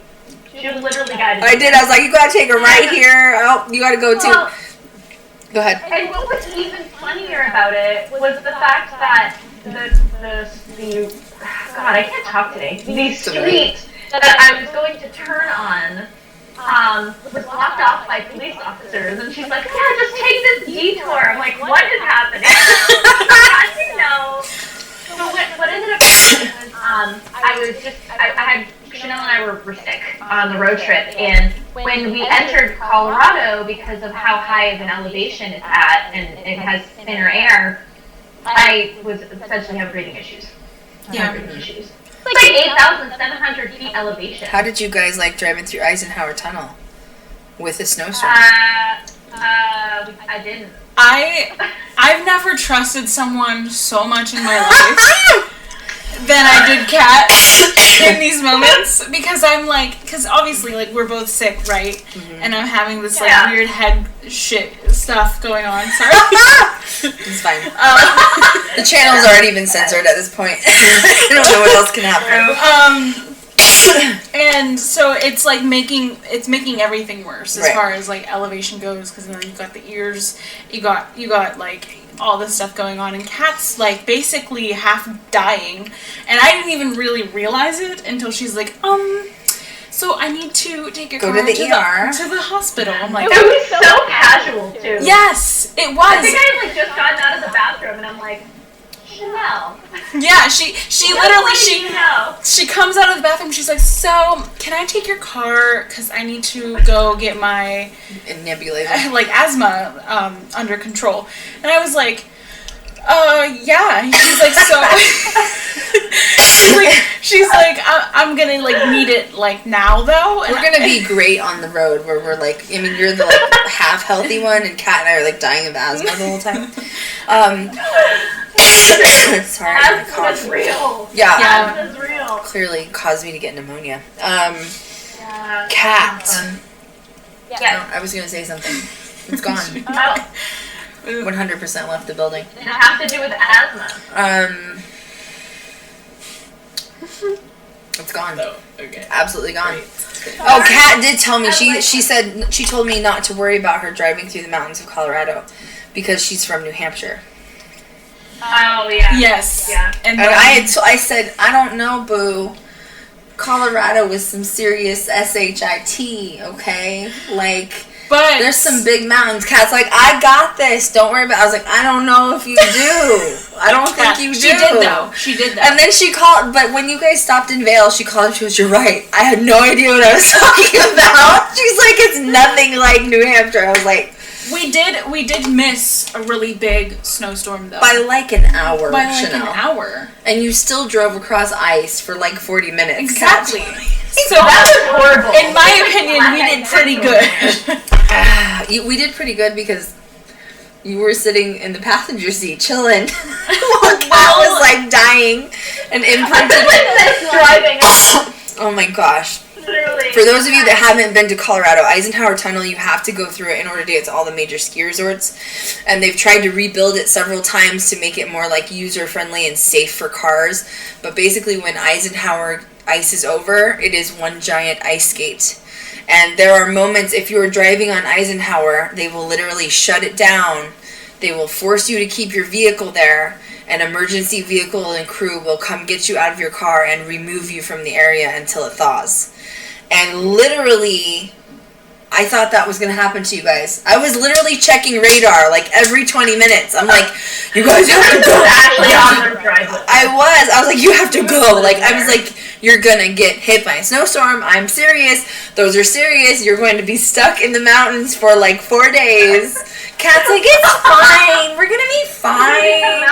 I did. I was like, you gotta take her right here. Oh, you gotta go too. Well, go ahead. And what was even funnier about it was the fact that the God, I can't talk today. The street that I was going to turn on was blocked off by police officers, and she's like, yeah, just take this detour. I'm like, what is happening? How do you know? So what ended up happening was, I had, Chanel and I were sick on the road trip, and when we entered Colorado, because of how high of an elevation it's at, and it has thinner air, I was essentially having breathing issues. It's like 8,700 feet elevation. How did you guys like driving through Eisenhower Tunnel with a snowstorm? I didn't. I've never trusted someone so much in my life than I did Kat in these moments, because I'm like, because obviously like we're both sick, right? Mm-hmm. And I'm having this like weird head shit stuff going on. Sorry. It's fine. The channel's already been censored at this point. I don't know what else can happen. And so it's like making everything worse as far as like elevation goes, because then you've got the ears, you got like all this stuff going on, and Kat's like basically half dying, and I didn't even really realize it until she's like, so I need to take your car to the ER to the hospital. I'm like, it was so casual too. Yes, it was. I think I had like just gotten out of the bathroom, and I'm like, Chanel. Yeah, she literally she comes out of the bathroom. She's like, so can I take your car, because I need to go get my nebulizer, like asthma under control. And I was like, yeah. And she's like, so she's like I'm gonna like need it like now though. And we're gonna be great on the road where we're like, I mean, you're the like half healthy one, and Kat and I are like dying of asthma the whole time. Sorry, Asthma's real. Yeah. Asthma's real. Clearly caused me to get pneumonia. Kat. Yeah. I was gonna say something. It's gone. 100% left the building. Does it have to do with asthma? It's gone. Oh, okay. Absolutely gone. Great. Oh, Kat did tell me. She told me not to worry about her driving through the mountains of Colorado because she's from New Hampshire. Oh yeah. Yes. Yeah. And I said, I don't know, boo. Colorado is some serious shit, okay? Like, but there's some big mountains. Kat's like, I got this. Don't worry about it. I was like, I don't know if you do. I don't think you do. She did though. And then she called, but when you guys stopped in Vail, she called and she goes, you're right. I had no idea what I was talking about. She's like, it's nothing like New Hampshire. I was like, we did miss a really big snowstorm though. By like an hour, Chanel. An hour. And you still drove across ice for like 40 minutes. Exactly. So that was horrible. In my opinion, we did pretty good. We did pretty good because you were sitting in the passenger seat chilling while Kat was like dying and imprinted. Driving. Oh my gosh. Literally. For those of you that haven't been to Colorado, Eisenhower Tunnel, you have to go through it in order to get to all the major ski resorts. And they've tried to rebuild it several times to make it more like user-friendly and safe for cars. But basically when Eisenhower ices over, it is one giant ice skate. And there are moments, if you're driving on Eisenhower, they will literally shut it down. They will force you to keep your vehicle there. An emergency vehicle and crew will come get you out of your car and remove you from the area until it thaws. And literally, I thought that was going to happen to you guys. I was literally checking radar like every 20 minutes. I'm like, you guys have to go. I was like, you have to go. Like, I was like, you're going to get hit by a snowstorm. I'm serious. Those are serious. You're going to be stuck in the mountains for like 4 days. Kat's like, it's fine. We're going to be fine.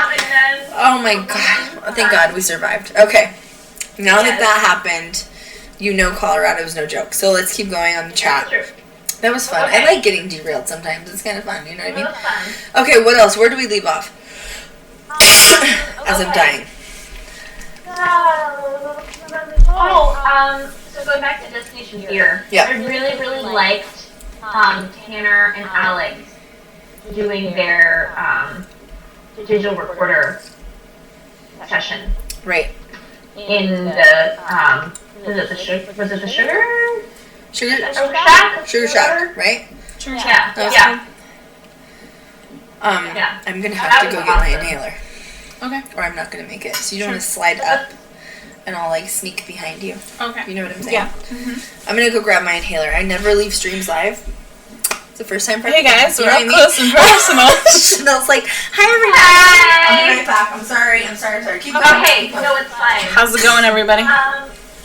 Oh my God. Thank God we survived. Okay. Now that happened, you know Colorado was no joke. So let's keep going on the chat. That was fun. Okay. I like getting derailed sometimes. It's kind of fun. You know what I mean? Fun. Okay, what else? Where do we leave off? As I'm dying. So going back to Destination Fear. Yeah. I really, really liked Tanner and Alex doing their digital recorder session. Right. In the, was it the Sugar? Sugar Shack? Sugar Shack, right? Sugar Shack. Yeah. I'm gonna have to go get my inhaler. Okay. Or I'm not gonna make it. So you don't want to slide up and I'll like sneak behind you. Okay. You know what I'm saying? Yeah. Mm-hmm. I'm gonna go grab my inhaler. I never leave streams live. It's the first time for Hey guys, you we're know up close and personal. Chanel's like, hi everybody. Hi. I'll be right back. I'm sorry. Keep going. Okay, no, it's fine. How's it going, everybody?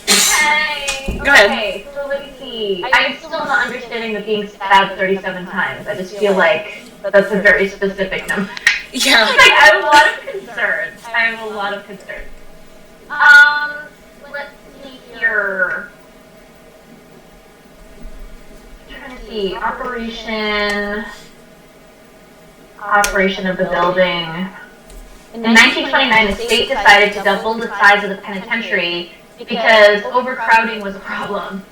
Hey. Go ahead. Okay, so let me see. I'm still not understanding the being stabbed 37 times. I just feel like that's a very specific number. Yeah. Like, I have a lot of concerns. Let's see here. I'm trying to see. Operation of the building. In 1929, the state decided to double the size of the penitentiary because overcrowding was a problem.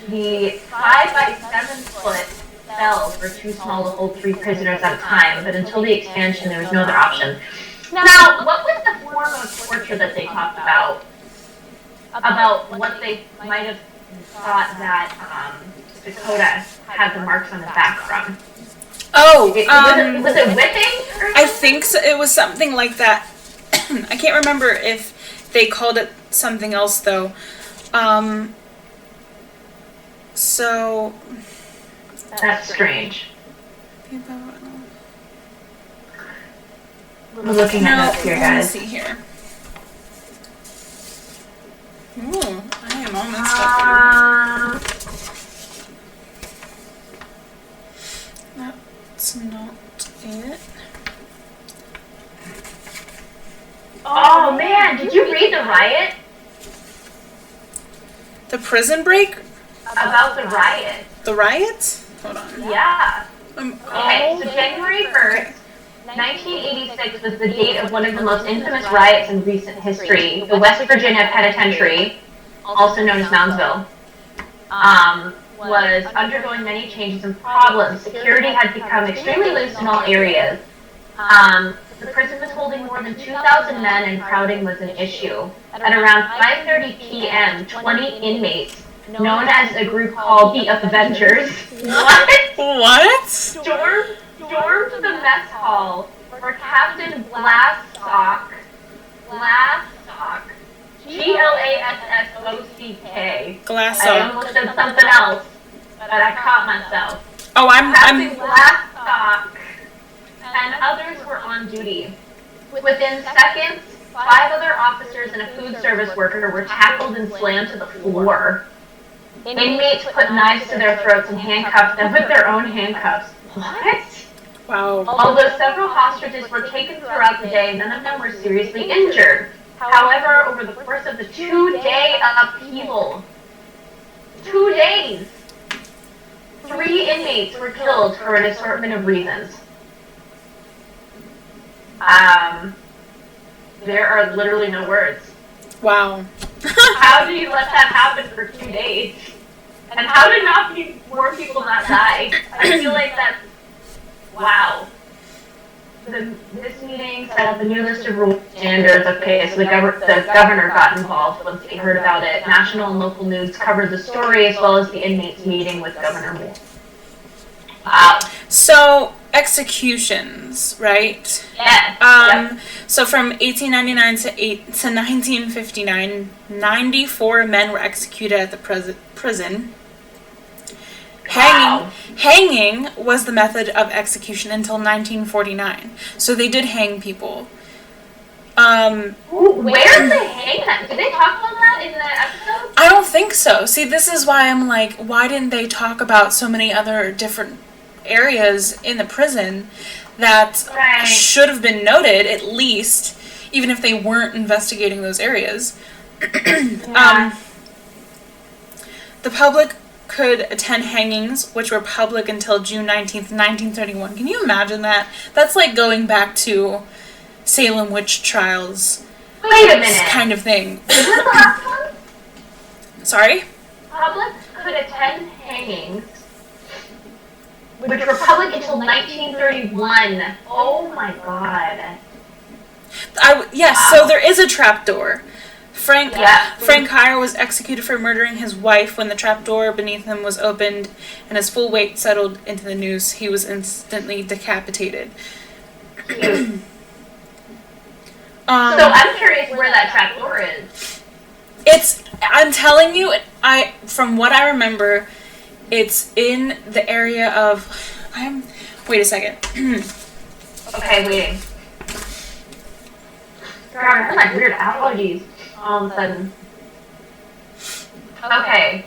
The 5 by 7 foot cells were too small to hold 3 prisoners at a time, but until the expansion, there was no other option. Now, what was the form of torture that they talked about? About what they might have thought that Dakota had the marks on his back from? Oh, was it whipping? Or I think so. It was something like that. I can't remember if they called it something else though. So that's strange. We're looking at this here, guys. Let's see here. Ooh, I am all messed up here. That's not it. Oh man, did you read the riot? The prison break? About the riot. The riots? Hold on. Yeah. Okay, so January 1st, 1986 was the date of one of the most infamous riots in recent history. The West Virginia Penitentiary, also known as Moundsville, was undergoing many changes and problems. Security had become extremely loose in all areas. The prison was holding more than 2,000 men and crowding was an issue. At around 5:30 p.m., 20 inmates, known as a group called the Avengers, stormed the mess hall where Captain Glasssock, G-L-A-S-S-O-C-K. Glasssock. I almost said something else, but I caught myself. Oh, Captain Glasssock and others were on duty. Within seconds, 5 other officers and a food service worker were tackled and slammed to the floor. Inmates put knives to their throats and handcuffed them with their own handcuffs. What? Wow. Although several hostages were taken throughout the day, none of them were seriously injured. However, over the course of the 2-day upheaval, 2 days, 3 inmates were killed for an assortment of reasons. There are literally no words. Wow. How do you let that happen for 2 days? And how did not more people not die? I feel like that's, wow. this meeting set up a new list of rules and standards. Okay, so the governor got involved once he heard about it. National and local news covered the story as well as the inmates meeting with Governor Moore. Wow. So, executions, right? Yeah. So from 1899 to 1959, 94 men were executed at the prison. Wow. Hanging was the method of execution until 1949. So they did hang people. Where did they hang them? Did they talk about that in the episode? I don't think so. See, this is why I'm like, why didn't they talk about so many other different areas in the prison that should have been noted, at least, even if they weren't investigating those areas. Yeah. The public could attend hangings, which were public until June 19th, 1931. Can you imagine that? That's like going back to Salem witch trials. Wait a minute. Kind of thing. Is this the last one? Sorry? Public could attend hangings, which were public until 1931. Oh my god. Yes, Wow. so there is a trapdoor. Frank Heyer was executed for murdering his wife. When the trapdoor beneath him was opened and his full weight settled into the noose, he was instantly decapitated. So I'm curious where that trapdoor is. I'm telling you, from what I remember, it's in the area of, wait a second. Okay, waiting. God, I have like weird allergies all of a sudden. Okay.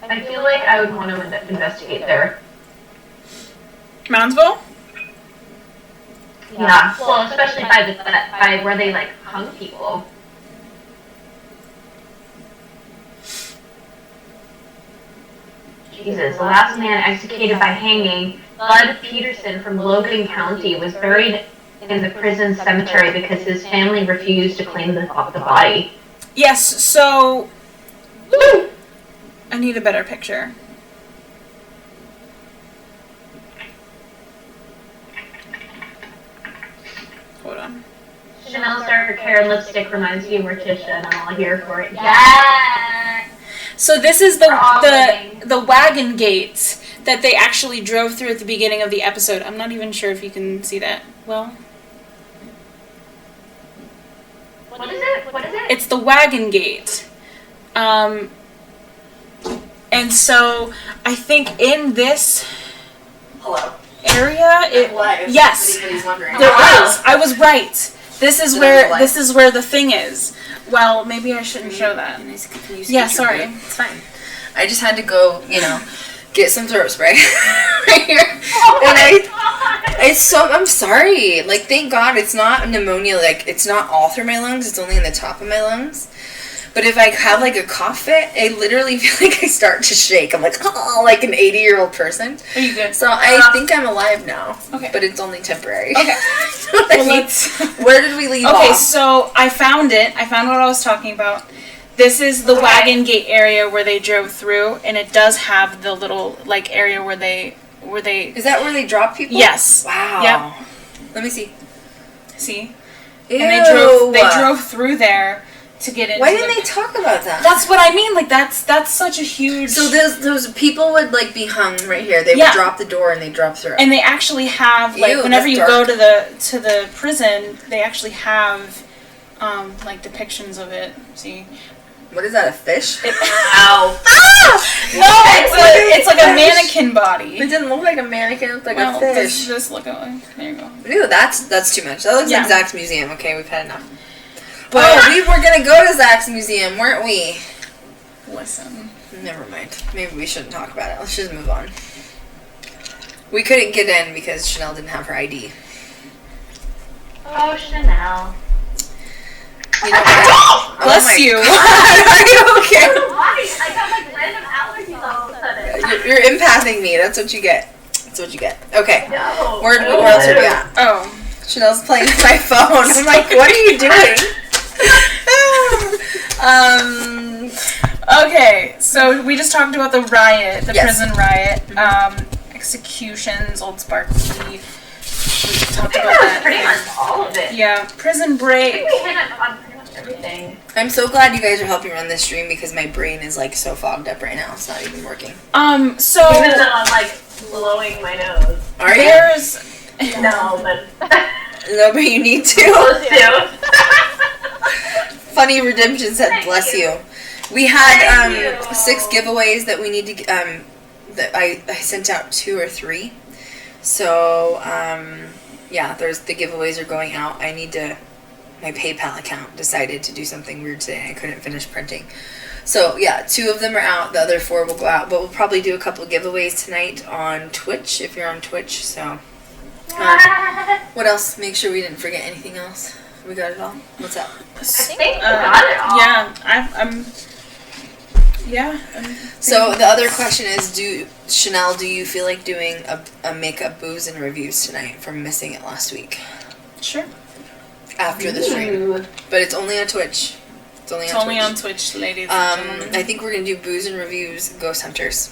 I feel like I would want to investigate there. Moundsville? Yeah. Well, especially by where they like hung people. Jesus, the last man executed by hanging, Bud Peterson from Logan County, was buried in the prison cemetery because his family refused to claim the body. Yes, so I need a better picture. Hold on. Chanel's dark hair and lipstick reminds me of Morticia, and I'm all here for it. Yeah. So this is the wagon gates that they actually drove through at the beginning of the episode. I'm not even sure if you can see that. Well, what is it? What is it? it's the wagon gate. And so I think in this area, yes, there is. I was right. This is where the thing is. Well, maybe I shouldn't show that. Yeah, sorry. It's fine. I just had to go, get some throat spray right here. I'm sorry. Like, thank God it's not pneumonia. Like, it's not all through my lungs. It's only in the top of my lungs. But if I have, like, a cough fit, I literally feel like I start to shake. I'm like, oh, like an 80-year-old person. Are you good? So I think I'm alive now. Okay. But it's only temporary. Okay. Where did we leave off? Okay, so I found it. I found what I was talking about. This is the wagon gate area where they drove through, and it does have the little, like, area where they... Is that where they drop people? Yes. Wow. Yep. Let me see. See? Ew. And they drove through there to get into. Why didn't they talk about that? That's what I mean. Like, that's such a huge... So those people would, like, be hung right here. They would drop the door and they drop through. And they actually have, like, whenever you go to the prison, they actually have, like, depictions of it. See? What is that, a fish? Ow. Ah! No, it's like a mannequin body. It didn't look like a mannequin, it looked like a fish. This look like, there you go. Ew, that's too much. That looks like Zach's museum. Okay, we've had enough. But we were gonna go to Zach's museum, weren't we? Listen. Never mind. Maybe we shouldn't talk about it. Let's just move on. We couldn't get in because Chanel didn't have her ID. Oh, Chanel. You know what? Bless you. God. Are you okay? Why? I got like random allergies all of a sudden. You're empathing me. That's what you get. Okay. No. Where else are we at? Oh. Chanel's playing with my phone. I'm like, what are you doing? Okay, so we just talked about the riot, the prison riot. executions, Old Sparky. We talked about that. Pretty much all of it. Yeah, Prison I Break. think we hit on pretty much everything. I'm so glad you guys are helping run this stream because my brain is like so fogged up right now. It's not even working. So Even though I'm like blowing my nose. Are you? there's No, but No, but you need to. close to. Funny Redemption said, Thank "Bless you. you." We had Thank you. 6 giveaways that we need to that I sent out 2 or 3. So yeah, the giveaways are going out. I need to. My PayPal account decided to do something weird today. I couldn't finish printing. So yeah, 2 of them are out. The other 4 will go out. But we'll probably do a couple giveaways tonight on Twitch if you're on Twitch. So what else? Make sure we didn't forget anything else. We got it all. What's up? I think we got it all. Yeah, So the other question is, Chanel, do you feel like doing a makeup booze and reviews tonight from missing it last week sure. after the stream? Ooh. But it's only on Twitch. It's only It's on only Twitch. on Twitch, ladies and gentlemen. I think we're gonna do booze and reviews, Ghost Hunters.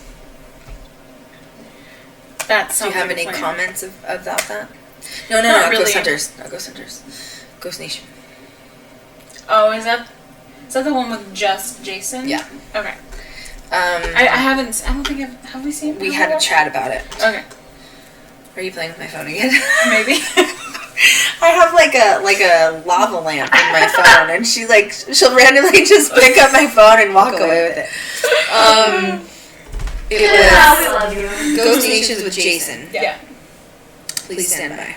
That Do sounds you have like a any plan. comments about that? No, Not really. Ghost Hunters. Not Ghost Hunters. Ghost Nation. Oh, is that the one with just Jason? Yeah. Okay. I don't think have we seen it? We had a chat about it. Okay. Are you playing with my phone again? Maybe. I have like a lava lamp in my phone, and she'll randomly just pick up my phone and walk away with it. It Yeah, we was love you. Ghost Nations with Jason. Yeah. Please stand by.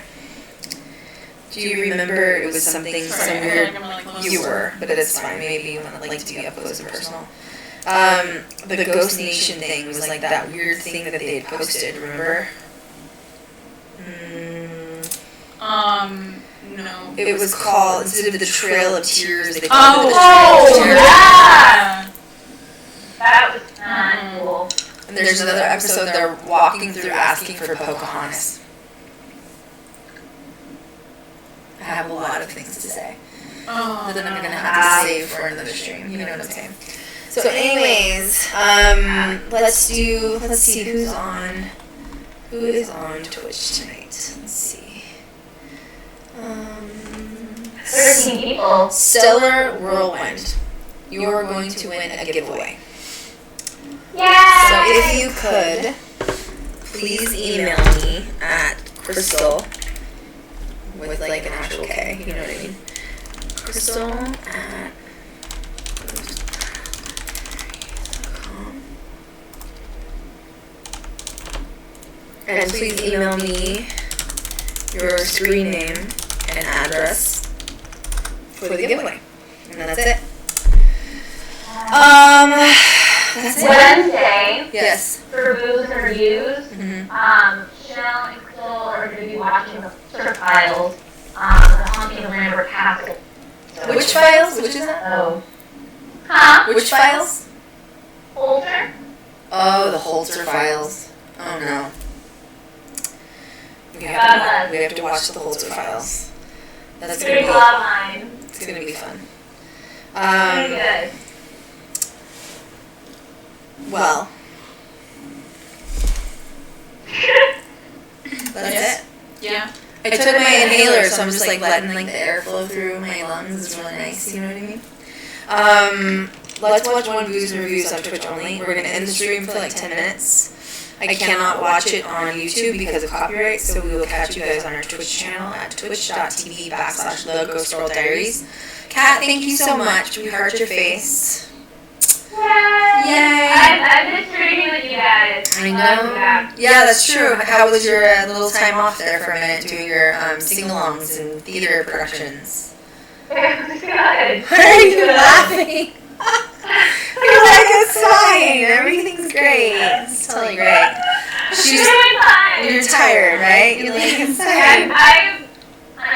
Do you remember it was something Sorry, some weird? I'm like You were, but it's fine. Maybe you want to like to be up close and personal. The Ghost Nation thing was like that weird thing that they had posted. Remember? No. It was called, instead of the Trail of Tears, they called it the Trail Oh, of Tears. yeah! That was not cool. And there's another episode they're walking through asking for Pocahontas. I have a lot of things to say Oh, that I'm gonna have to save for another stream. You know what I'm saying? So, anyways, let's see who's on. Who is on Twitch tonight? Let's see. 13 people. Stellar Whirlwind. You are going to win a giveaway. Yeah. So if you could, please email me at Krystal with like an actual K, you know what I mean? Krystal at and please email me your screen name and address for the giveaway. And that's it. That's it. Wednesday, Yes. for booze and reviews, Chanel and Crystal are going to be watching the Surf Files, the Haunting of Lambert Castle. So Which files? Which is that? Oh. Huh? Which files? Older? Oh, the Holzer files. Oh no. We have to watch the Holzer files. That's It's gonna going to be a lot of mine. it's gonna be fun. Very good. Well, that's it. Yeah. I took my inhaler, so I'm just like letting like the air flow through my lungs. It's really nice. You know what I mean? Let's watch one Booze and Reviews on Twitch only. We're gonna end the stream for like 10 minutes. I cannot watch it on YouTube because of copyright, so we will catch you guys on our Twitch channel at twitch.tv/the-Ghost Diaries. Kat, thank you so much. We heart your face. Yay! I've been streaming with you guys. I know. Yeah, that's true. How was your little time off there for a minute doing your sing-alongs and theater productions? It was good. Why are you laughing? You're like, it's fine. Everything's great. It's totally great. She's doing fine. You're tired, right? You're like, it's fine.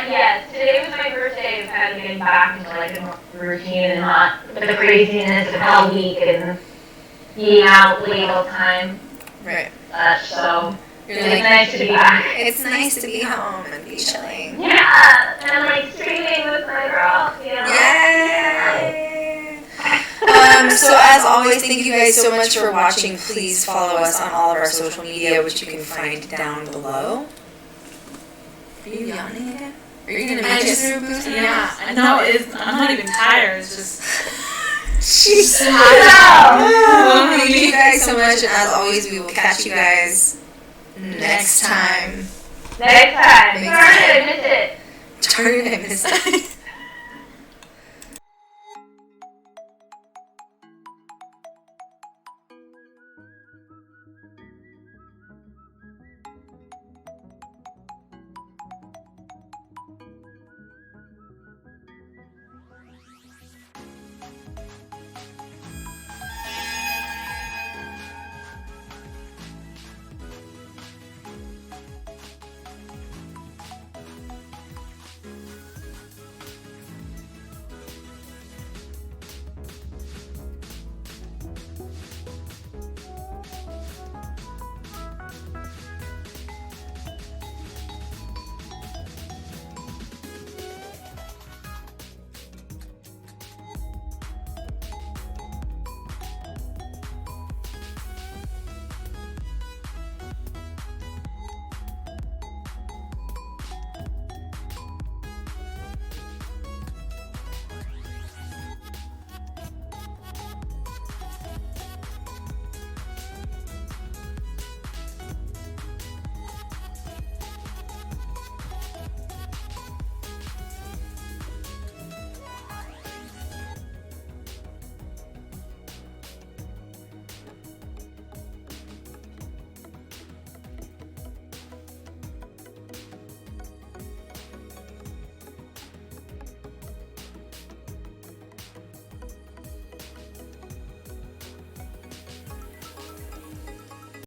Yes, today was my first day of kind of getting back into like a routine and not the craziness of Hell Week and being out late all the time. Right. So You're it's like, nice to be back. it's nice to be home and be chilling. Yeah, and I'm like streaming with my girl. You know? Yay! So as always, thank you guys so much for watching. Please follow us on all of our social media, which you can find down below. Are you yawning again? Are you gonna make it through Boots? Yeah, no, I'm not even tired. It's just. She's No. Thank you guys so much, and as always, we will catch you guys next time. Next time. Darn it, I missed it. Darn it, I missed it.